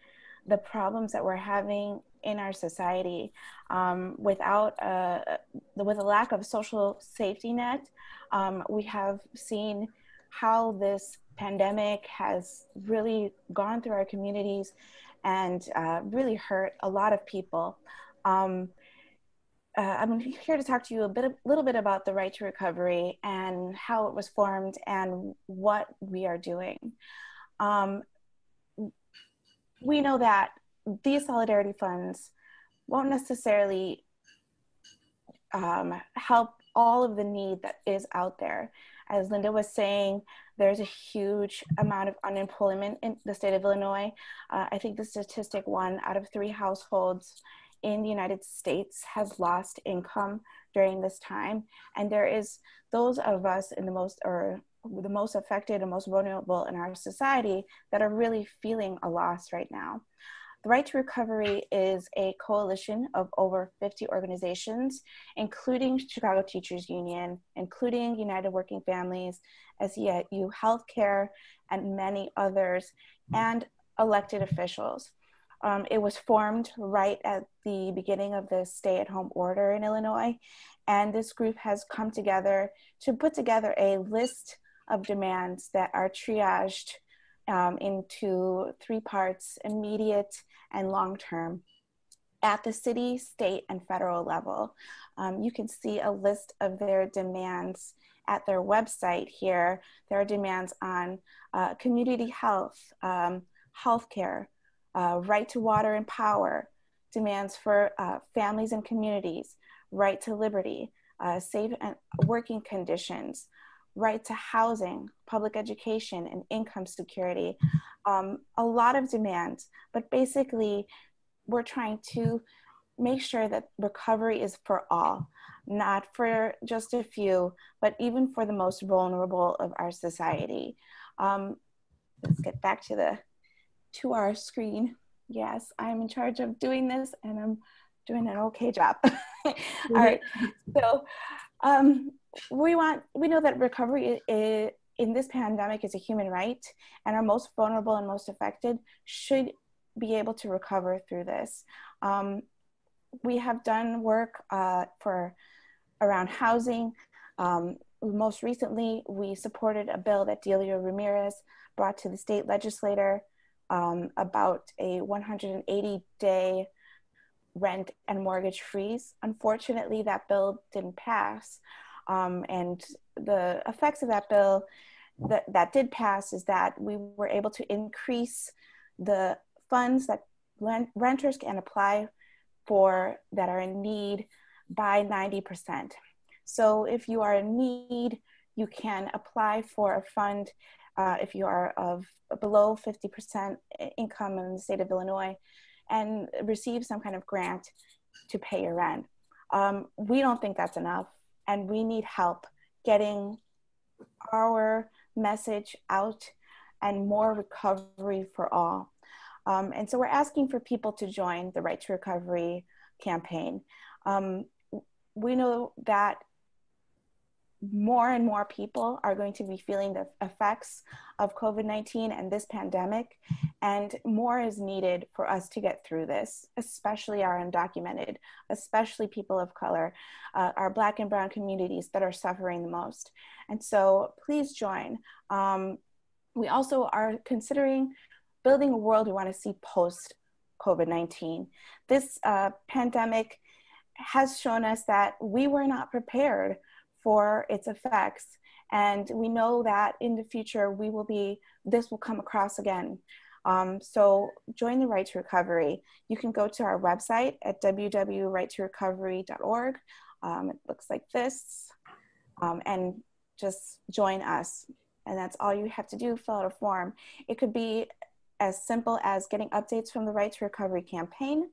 the problems that we're having in our society. With a lack of social safety net, we have seen how this pandemic has really gone through our communities and really hurt a lot of people. I'm here to talk to you a little bit about the Right to Recovery and how it was formed and what we are doing. We know that these solidarity funds won't necessarily help all of the need that is out there. As Linda was saying, there's a huge amount of unemployment in the state of Illinois. I think the statistic 1 out of 3 households in the United States has lost income during this time. And there is those of us in the most affected and most vulnerable in our society that are really feeling a loss right now. The Right to Recovery is a coalition of over 50 organizations, including Chicago Teachers Union, including United Working Families, SEIU Healthcare, and many others, and elected officials. It was formed right at the beginning of the stay-at-home order in Illinois, and this group has come together to put together a list of demands that are triaged into 3 parts: immediate and long-term, at the city, state, and federal level. You can see a list of their demands at their website here. There are demands on community health, healthcare, right to water and power, demands for families and communities, right to liberty, safe and working conditions, right to housing, public education, and income security. A lot of demands, but basically we're trying to make sure that recovery is for all, not for just a few, but even for the most vulnerable of our society. Let's get back to our screen. Yes, I'm in charge of doing this and I'm doing an okay job. All right, so we know that recovery in this pandemic is a human right, and our most vulnerable and most affected should be able to recover through this. We have done work around housing. Most recently, we supported a bill that Delia Ramirez brought to the state legislature about a 180-day rent and mortgage freeze. Unfortunately, that bill didn't pass. And the effects of that bill that did pass is that we were able to increase the funds that renters can apply for that are in need by 90%. So if you are in need, you can apply for a fund if you are of below 50% income in the state of Illinois and receive some kind of grant to pay your rent. We don't think that's enough, and we need help getting our message out and more recovery for all. And so we're asking for people to join the Right to Recovery campaign. We know that more and more people are going to be feeling the effects of COVID-19 and this pandemic, and more is needed for us to get through this, especially our undocumented, especially people of color, our Black and Brown communities that are suffering the most. And so please join. We also are considering building a world we want to see post COVID-19. This pandemic has shown us that we were not prepared for its effects. And we know that in the future, this will come across again. So join the Right to Recovery. You can go to our website at www.righttorecovery.org. It looks like this, and just join us. And that's all you have to do, fill out a form. It could be as simple as getting updates from the Right to Recovery campaign,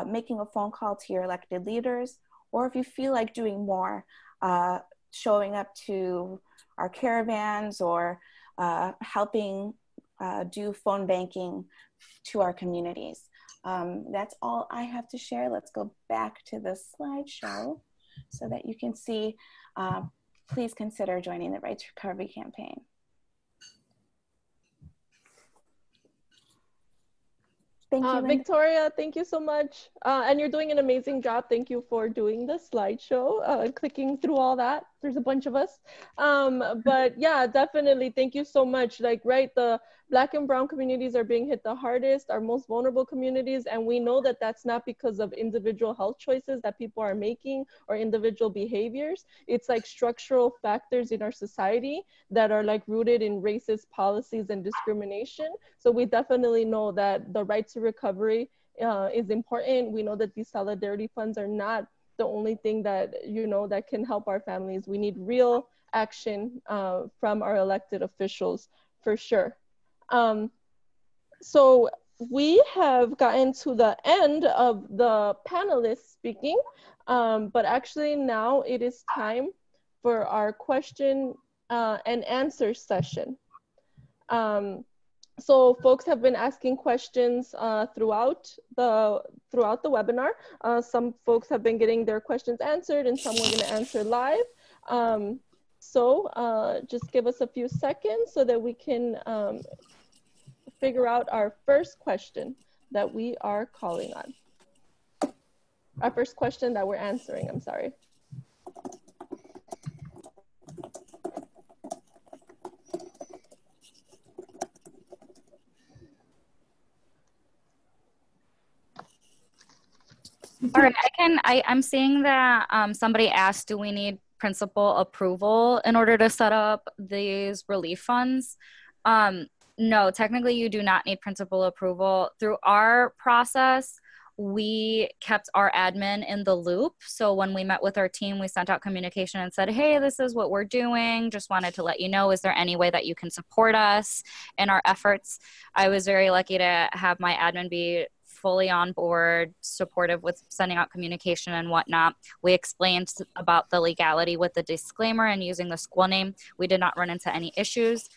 making a phone call to your elected leaders, or if you feel like doing more, showing up to our caravans or helping do phone banking to our communities. That's all I have to share. Let's go back to the slideshow so that you can see. Please consider joining the Right to Recovery campaign. Thank you, Victoria, thank you so much. And you're doing an amazing job. Thank you for doing the slideshow, clicking through all that. There's a bunch of us. But yeah, definitely, thank you so much. Like, right, the Black and Brown communities are being hit the hardest, our most vulnerable communities. And we know that that's not because of individual health choices that people are making or individual behaviors. It's like structural factors in our society that are like rooted in racist policies and discrimination. So we definitely know that the right to recovery is important. We know that these solidarity funds are not the only thing that, you know, that can help our families. We need real action from our elected officials for sure. So we have gotten to the end of the panelists speaking, but actually now it is time for our question and answer session. So folks have been asking questions throughout the webinar. Some folks have been getting their questions answered, and some we're going to answer live. So just give us a few seconds so that we can figure out our first question that we are calling on. Our first question that we're answering, I'm sorry. All right, I'm seeing that somebody asked, do we need principal approval in order to set up these relief funds? No, technically you do not need principal approval. Through our process, we kept our admin in the loop. So when we met with our team, we sent out communication and said, hey, this is what we're doing. Just wanted to let you know, is there any way that you can support us in our efforts? I was very lucky to have my admin be fully on board, supportive with sending out communication and whatnot. We explained about the legality with the disclaimer and using the school name. We did not run into any issues.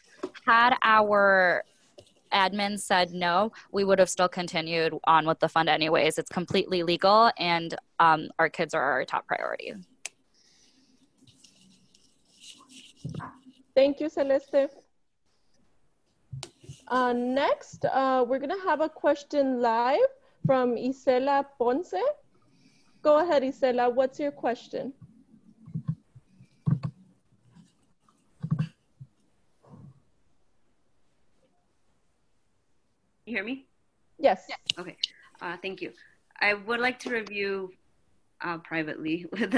Had our admin said no, we would have still continued on with the fund anyways. It's completely legal, and our kids are our top priority. Thank you, Celeste. Next, we're gonna have a question live from Isela Ponce. Go ahead, Isela, what's your question? You hear me? Yes. Okay, thank you. I would like to review privately with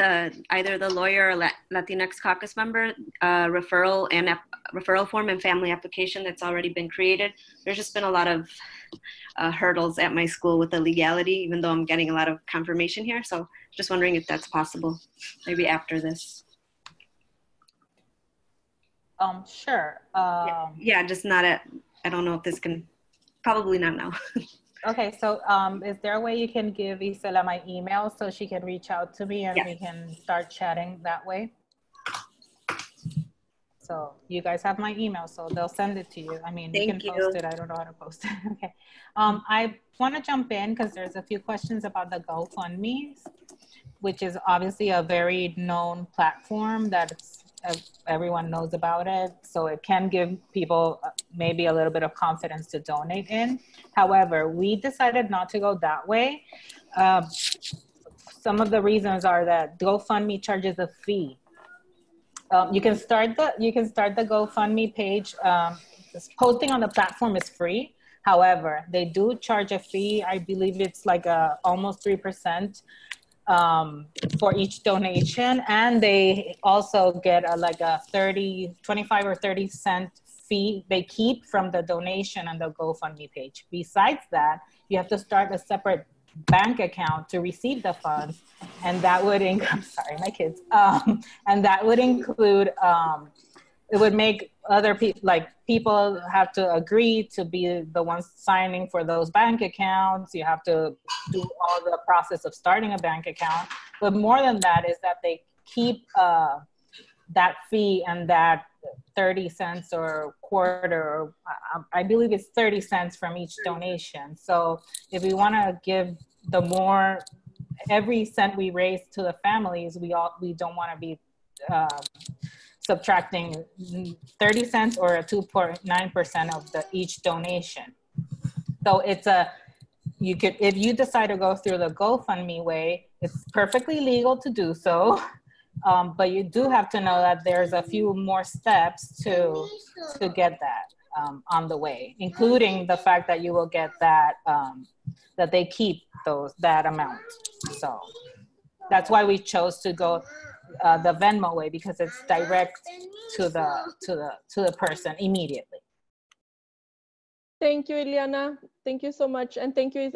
either the lawyer or Latinx Caucus member, referral form and family application that's already been created. There's just been a lot of hurdles at my school with the legality, even though I'm getting a lot of confirmation here. So just wondering if that's possible, maybe after this. Sure. Yeah, just not at, I don't know if this can, probably not now. Okay, so is there a way you can give Isela my email so she can reach out to me and Yes. we can start chatting that way? So you guys have my email, so they'll send it to you. I mean, you can post it. I don't know how to post it. Okay. I want to jump in because there's a few questions about the GoFundMe, which is obviously a very known platform that everyone knows about it. So it can give people maybe a little bit of confidence to donate in. However, we decided not to go that way. Some of the reasons are that GoFundMe charges a fee. You can start the GoFundMe page. Posting on the platform is free. However, they do charge a fee. I believe it's like almost 3% for each donation, and they also get like a 25 or 30 cent fee they keep from the donation on the GoFundMe page. Besides that, you have to start a separate bank account to receive the funds, and that would include, sorry, my kids, and that would include, it would make other people, like people have to agree to be the ones signing for those bank accounts. You have to do all the process of starting a bank account. But more than that is that they keep that fee and that 30 cents or quarter, or I believe it's 30 cents from each donation. So if we want to give every cent we raise to the families, we don't want to be subtracting 30 cents or a 2.9% of each donation. So it's if you decide to go through the GoFundMe way, it's perfectly legal to do so. But you do have to know that there's a few more steps to get that on the way, including the fact that you will get that, that they keep that amount. So that's why we chose to go the Venmo way, because it's direct to the person immediately. Thank you, Ileana. Thank you so much. And thank you,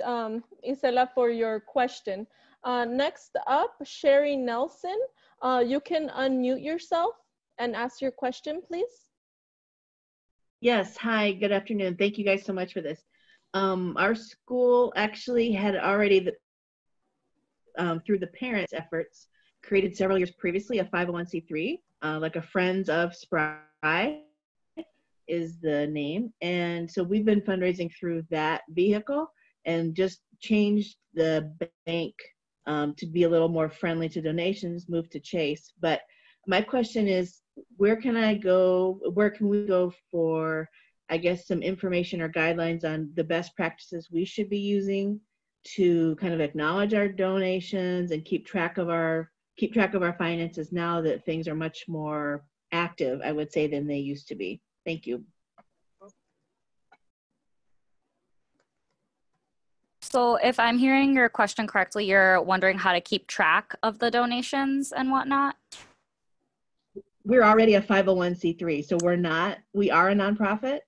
Isela, for your question. Next up, Sherry Nelson. You can unmute yourself and ask your question, please. Yes, hi, good afternoon. Thank you guys so much for this. Our school actually had already, through the parents' efforts, created several years previously a 501c3, like a Friends of Spry is the name. And so we've been fundraising through that vehicle and just changed the bank to be a little more friendly to donations, moved to Chase. But my question is, where can we go for, I guess, some information or guidelines on the best practices we should be using to kind of acknowledge our donations and keep track of our finances now that things are much more active, I would say, than they used to be. Thank you. So if I'm hearing your question correctly, you're wondering how to keep track of the donations and whatnot? We're already a 501c3, so we are a nonprofit.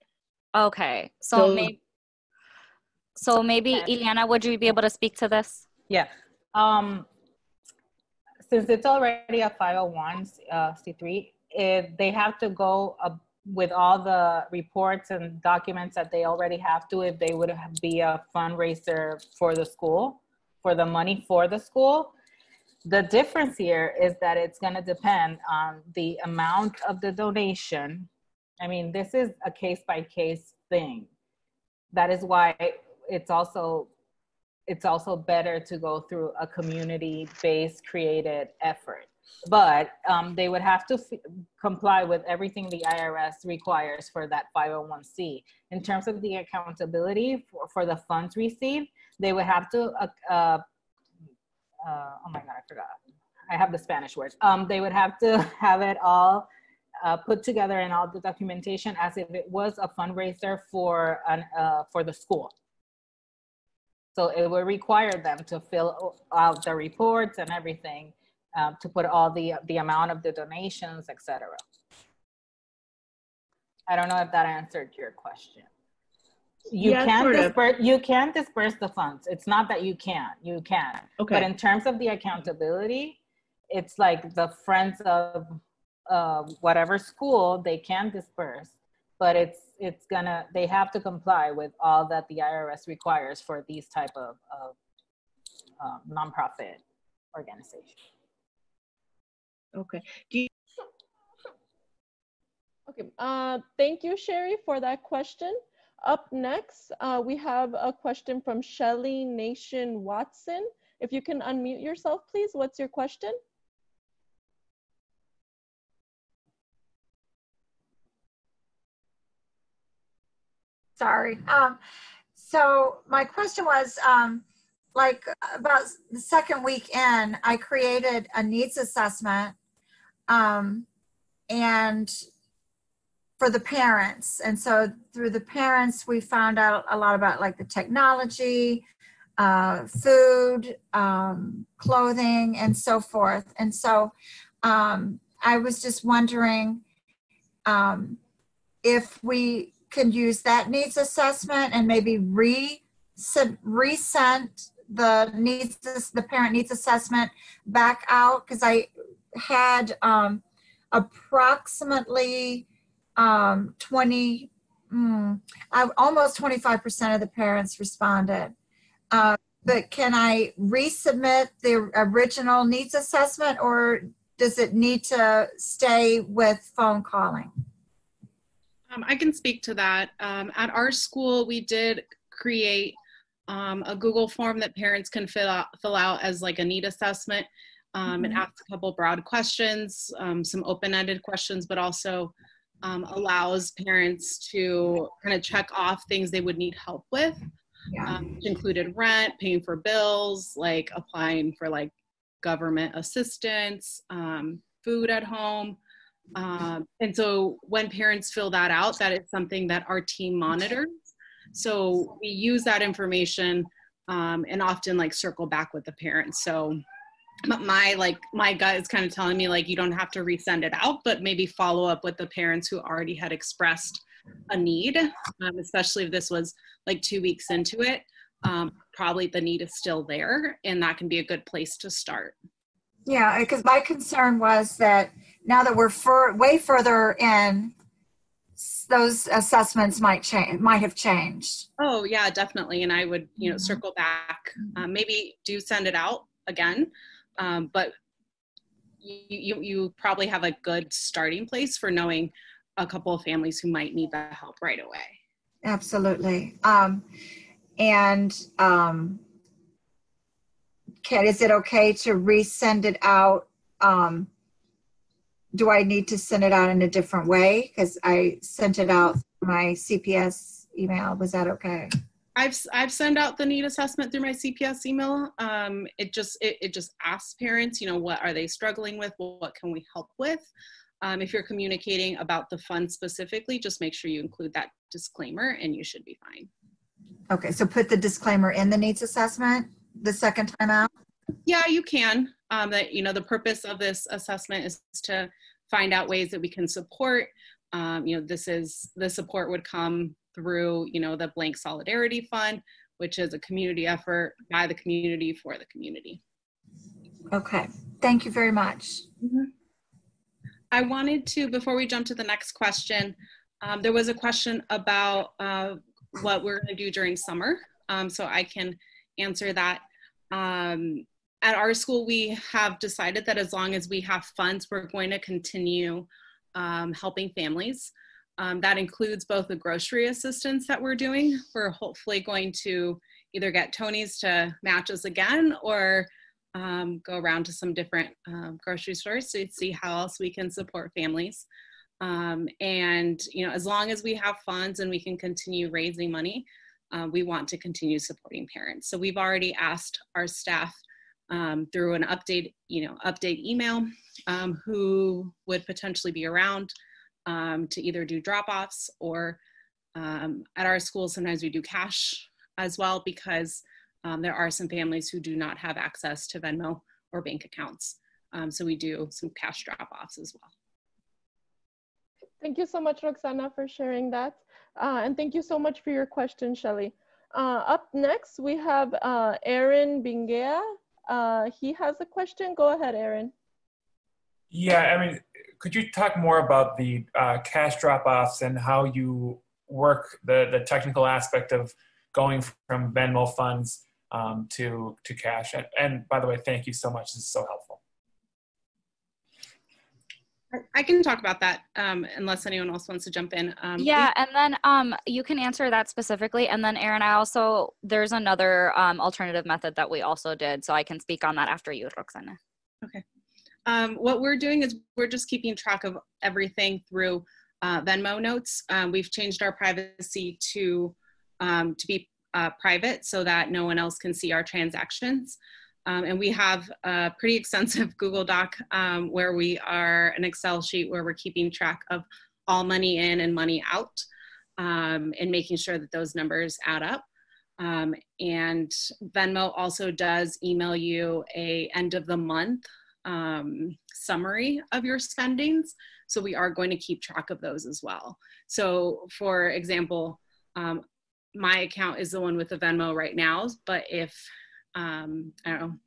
Okay, so maybe Ileana, would you be able to speak to this? Yeah. Since it's already a 501c3, they have to go with all the reports and documents that they already have to, if they would be a fundraiser for the school, for the money for the school. The difference here is that it's going to depend on the amount of the donation. I mean, this is a case-by-case thing. That is why it's also better to go through a community-based created effort. But they would have to comply with everything the IRS requires for that 501c. In terms of the accountability for the funds received, they would have to, oh my God, I forgot. I have the Spanish word. They would have to have it all put together in all the documentation as if it was a fundraiser for the school. So it would require them to fill out the reports and everything, to put all the amount of the donations, etc. I don't know if that answered your question. You can disperse the funds. It's not that you can't, you can. Okay. But in terms of the accountability, it's like the friends of whatever school, they can disperse, but they have to comply with all that the IRS requires for these type of nonprofit organizations. Okay. Okay, thank you, Sherry, for that question. Up next, we have a question from Shelly Nation Watson. If you can unmute yourself, please. What's your question? Sorry. So my question was, like about the second week in, I created a needs assessment, and for the parents. And so through the parents, we found out a lot about like the technology, food, clothing, and so forth. And so I was just wondering if we can use that needs assessment and maybe resend the parent needs assessment back out, because I had approximately almost 25% of the parents responded. But can I resubmit the original needs assessment, or does it need to stay with phone calling? I can speak to that. At our school, we did create a Google form that parents can fill out as like a need assessment. It asks a couple broad questions, some open-ended questions, but also allows parents to kind of check off things they would need help with, which included rent, paying for bills, like applying for like government assistance, food at home. And so when parents fill that out, that is something that our team monitors. So we use that information and often like circle back with the parents. So my gut is kind of telling me like, you don't have to resend it out, but maybe follow up with the parents who already had expressed a need, especially if this was like 2 weeks into it. Probably the need is still there, and that can be a good place to start. Yeah, because my concern was that now that we're way further in, those assessments might have changed. Oh yeah, definitely. And I would, circle back, maybe do send it out again. But you probably have a good starting place for knowing a couple of families who might need the help right away. Absolutely. Is it okay to resend it out? Do I need to send it out in a different way? Because I sent it out through my CPS email. Was that okay? I've sent out the need assessment through my CPS email. It just asks parents, what are they struggling with? What can we help with? If you're communicating about the fund specifically, just make sure you include that disclaimer and you should be fine. Okay, so put the disclaimer in the needs assessment the second time out? Yeah, you can. The purpose of this assessment is to find out ways that we can support. The support would come through, the Blank Solidarity Fund, which is a community effort by the community for the community. Okay, thank you very much. Mm-hmm. I wanted to, before we jump to the next question, there was a question about what we're going to do during summer, so I can answer that. At our school, we have decided that as long as we have funds, we're going to continue helping families. That includes both the grocery assistance that we're doing. We're hopefully going to either get Tony's to match us again or go around to some different grocery stores to see how else we can support families. As long as we have funds and we can continue raising money, we want to continue supporting parents. So we've already asked our staff through an update email who would potentially be around to either do drop-offs or at our school, sometimes we do cash as well, because there are some families who do not have access to Venmo or bank accounts. So we do some cash drop-offs as well. Thank you so much, Roxana, for sharing that. And thank you so much for your question, Shelly. Up next, we have Aaron Bingea. He has a question. Go ahead, Aaron. Yeah, I mean, could you talk more about the cash drop-offs and how you work the technical aspect of going from Venmo funds to cash? And by the way, thank you so much. This is so helpful. I can talk about that unless anyone else wants to jump in. Yeah, and then you can answer that specifically. And then Aaron, there's another alternative method that we also did. So I can speak on that after you, Roxana. Okay. What we're doing is we're just keeping track of everything through Venmo notes. We've changed our privacy to be private so that no one else can see our transactions. And we have a pretty extensive Google Doc where we are an Excel sheet where we're keeping track of all money in and money out and making sure that those numbers add up. And Venmo also does email you a end of the month summary of your spendings. So we are going to keep track of those as well. So for example, my account is the one with the Venmo right now, but if I don't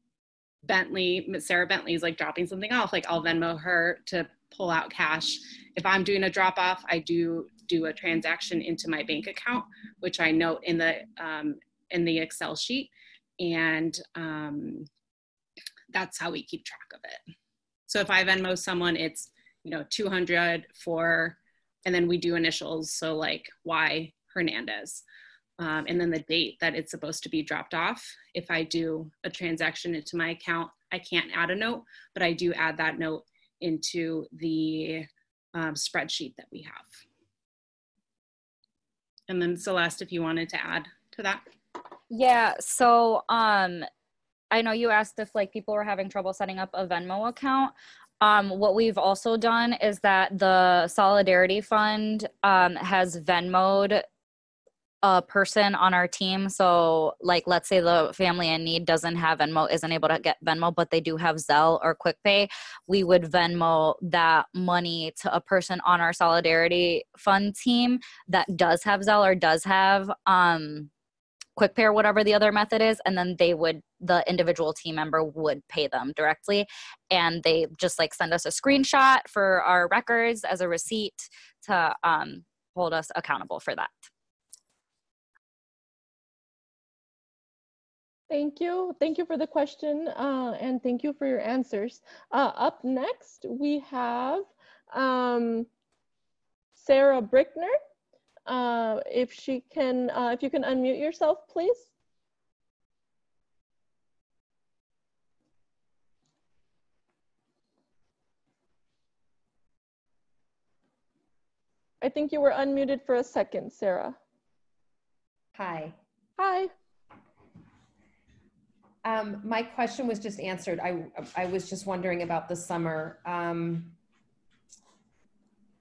know, Sarah Bentley is like dropping something off, like I'll Venmo her to pull out cash. If I'm doing a drop off, I do a transaction into my bank account, which I note in the Excel sheet. And that's how we keep track of it. So if I Venmo someone, it's, 200 for, and then we do initials. So like Y Hernandez. And then the date that it's supposed to be dropped off. If I do a transaction into my account, I can't add a note, but I do add that note into the spreadsheet that we have. And then Celeste, if you wanted to add to that. Yeah, so I know you asked if like people were having trouble setting up a Venmo account. What we've also done is that the Solidarity Fund has Venmo'd a person on our team. So like, let's say the family in need doesn't have Venmo, isn't able to get Venmo, but they do have Zelle or QuickPay. We would Venmo that money to a person on our Solidarity Fund team that does have Zelle or does have QuickPay or whatever the other method is. And then the individual team member would pay them directly. And they just like send us a screenshot for our records as a receipt to hold us accountable for that. Thank you. Thank you for the question and thank you for your answers. Up next, we have Sarah Brickner. If you can unmute yourself, please. I think you were unmuted for a second, Sarah. Hi. Hi. My question was just answered. I was just wondering about the summer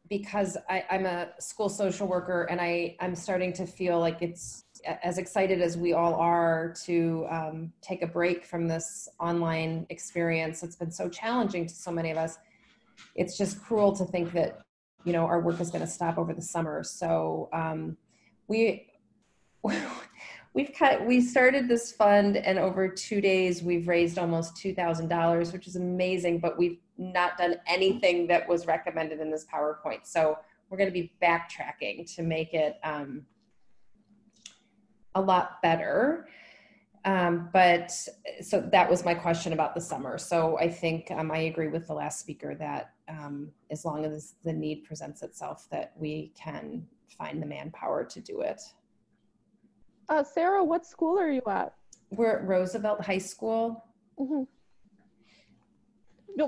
because I'm a school social worker and I'm starting to feel like it's as excited as we all are to take a break from this online experience. It's been so challenging to so many of us. It's just cruel to think that, our work is going to stop over the summer. So we started this fund and over 2 days we've raised almost $2,000, which is amazing, but we've not done anything that was recommended in this PowerPoint. So we're going to be backtracking to make it a lot better. But so that was my question about the summer. So I think I agree with the last speaker that as long as the need presents itself, that we can find the manpower to do it. Sarah, what school are you at? We're at Roosevelt High School. Mm-hmm.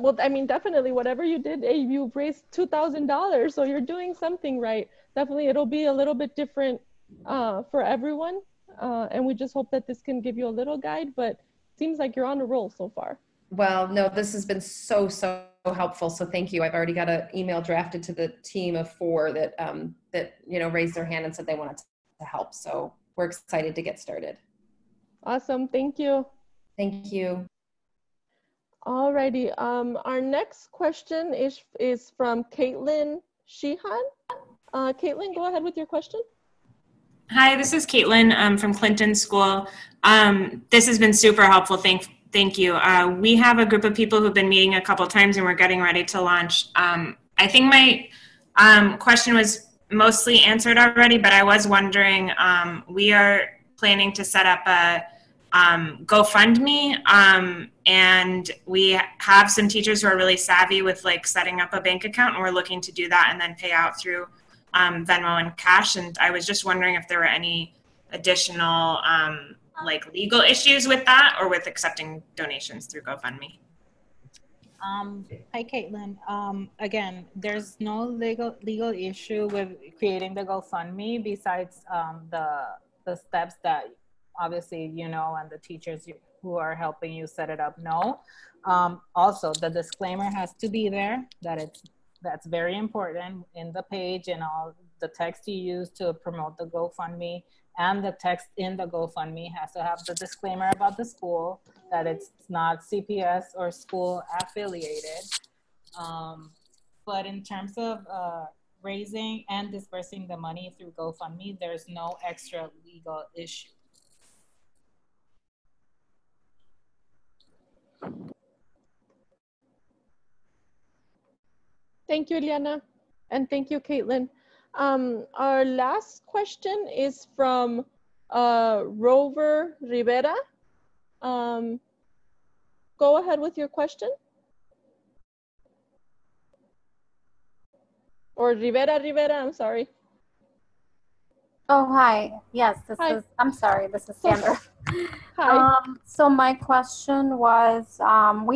Well, I mean, definitely whatever you did, you've raised $2,000, so you're doing something right. Definitely, it'll be a little bit different for everyone, and we just hope that this can give you a little guide, but it seems like you're on a roll so far. Well, no, this has been so helpful, so thank you. I've already got an email drafted to the team of 4 that raised their hand and said they wanted to help, so we're excited to get started. Awesome, thank you. Thank you. Alrighty, our next question is from Caitlin Sheehan. Caitlin, go ahead with your question. Hi, this is Caitlin from Clinton School. This has been super helpful. Thank you. We have a group of people who've been meeting a couple times and we're getting ready to launch. I think my question was mostly answered already, but I was wondering, we are planning to set up a GoFundMe, and we have some teachers who are really savvy with like setting up a bank account, and we're looking to do that and then pay out through Venmo and cash. And I was just wondering if there were any additional like legal issues with that or with accepting donations through GoFundMe. Hi, Caitlin. Again, there's no legal issue with creating the GoFundMe besides the steps that obviously you know and the teachers who are helping you set it up know. Also, the disclaimer has to be there that's very important in the page and all the text you use to promote the GoFundMe, and the text in the GoFundMe has to have the disclaimer about the school, that it's not CPS or school affiliated. But in terms of raising and dispersing the money through GoFundMe, there's no extra legal issue. Thank you, Eliana, and thank you, Caitlin. Our last question is from Rover Rivera. Go ahead with your question. Or Rivera, I'm sorry. Oh, hi. Yes, I'm sorry, this is Sandra. Hi. So my question was, I'm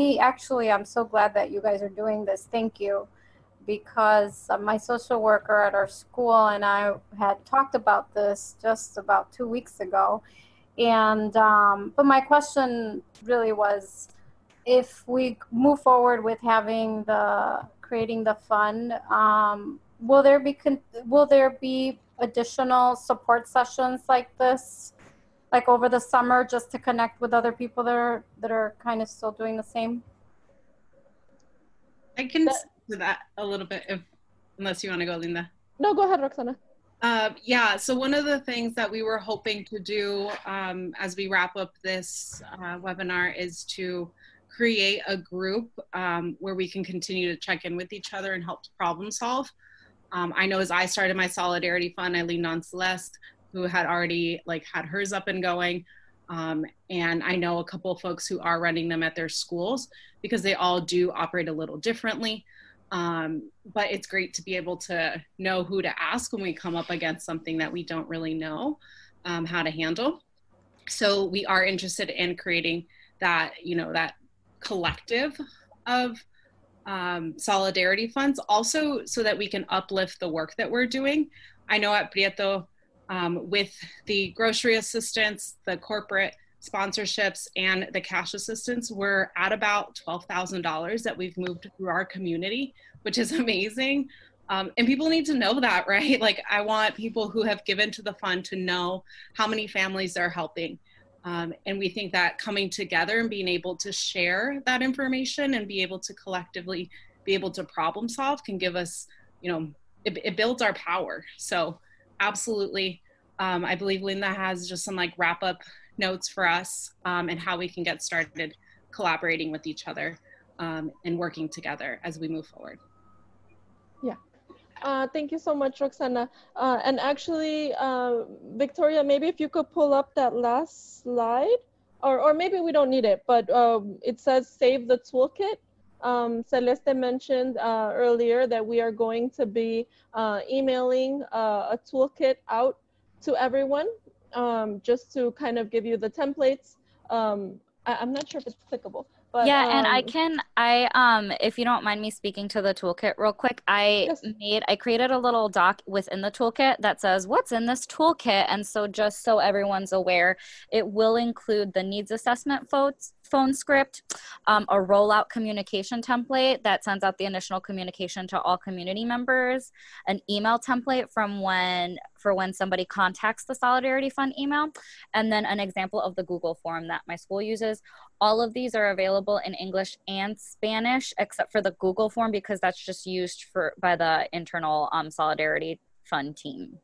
so glad that you guys are doing this. Thank you. Because my social worker at our school and I had talked about this just about 2 weeks ago. And, but my question really was, if we move forward with creating the fund, will there be additional support sessions like this, like over the summer, just to connect with other people that are kind of still doing the same? I can speak to that a little bit, unless you want to go, Linda. No, go ahead, Roxana. Yeah, so one of the things that we were hoping to do as we wrap up this webinar is to create a group where we can continue to check in with each other and help to problem solve. I know as I started my Solidarity Fund, I leaned on Celeste, who had already had hers up and going. And I know a couple of folks who are running them at their schools because they all do operate a little differently. But it's great to be able to know who to ask when we come up against something that we don't really know how to handle. So we are interested in creating that, that collective of solidarity funds, also so that we can uplift the work that we're doing. I know at Prieto, with the grocery assistance, the corporate sponsorships, and the cash assistance, we're at about $12,000 that we've moved through our community, which is amazing. And people need to know that, right? Like, I want people who have given to the fund to know how many families they're helping. And we think that coming together and being able to share that information and be able to collectively be able to problem solve can give us, it builds our power. So absolutely. I believe Linda has just some wrap up notes for us and how we can get started collaborating with each other and working together as we move forward. Yeah. Thank you so much, Roxana. And actually, Victoria, maybe if you could pull up that last slide, or maybe we don't need it, but it says save the toolkit. Celeste mentioned earlier that we are going to be emailing a toolkit out to everyone just to kind of give you the templates. I'm not sure if it's clickable. But, yeah, and if you don't mind me speaking to the toolkit real quick, I created a little doc within the toolkit that says what's in this toolkit, and so just so everyone's aware, it will include the needs assessment phone script, a rollout communication template that sends out the initial communication to all community members, an email template for when somebody contacts the Solidarity Fund email, and then an example of the Google form that my school uses. All of these are available in English and Spanish, except for the Google form because that's just used by the internal Solidarity Fund team.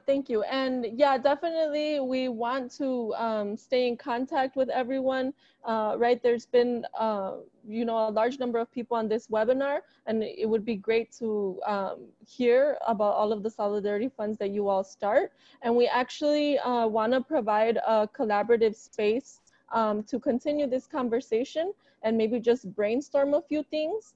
Thank you. And yeah, definitely we want to stay in contact with everyone, right? There's been, you know, a large number of people on this webinar, and it would be great to hear about all of the solidarity funds that you all start. And we actually want to provide a collaborative space to continue this conversation and maybe just brainstorm a few things.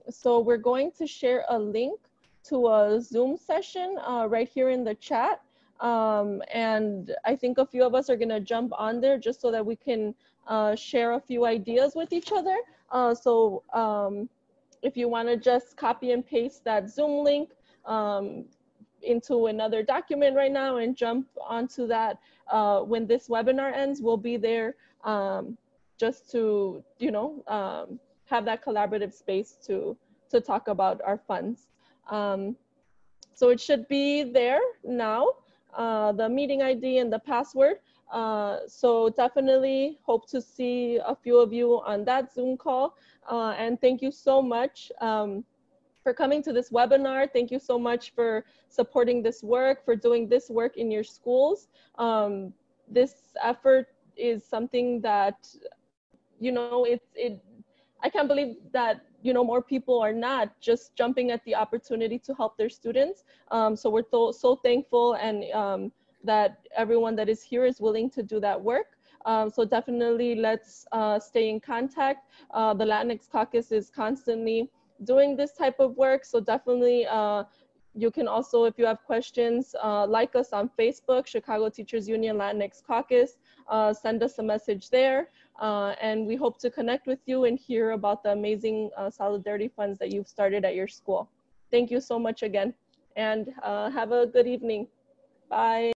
So we're going to share a link to a Zoom session right here in the chat. And I think a few of us are gonna jump on there just so that we can share a few ideas with each other. So if you wanna just copy and paste that Zoom link into another document right now and jump onto that when this webinar ends, we'll be there just to, you know, have that collaborative space to talk about our funds. So it should be there now, the meeting ID and the password. So definitely hope to see a few of you on that Zoom call. And thank you so much for coming to this webinar. Thank you so much for supporting this work, for doing this work in your schools. This effort is something that, you know, I can't believe that, you know, more people are not just jumping at the opportunity to help their students. So we're so thankful, and that everyone that is here is willing to do that work. So definitely let's stay in contact. The Latinx Caucus is constantly doing this type of work. So definitely you can also, if you have questions, like us on Facebook, Chicago Teachers Union Latinx Caucus, send us a message there. And we hope to connect with you and hear about the amazing solidarity funds that you've started at your school. Thank you so much again, and have a good evening. Bye.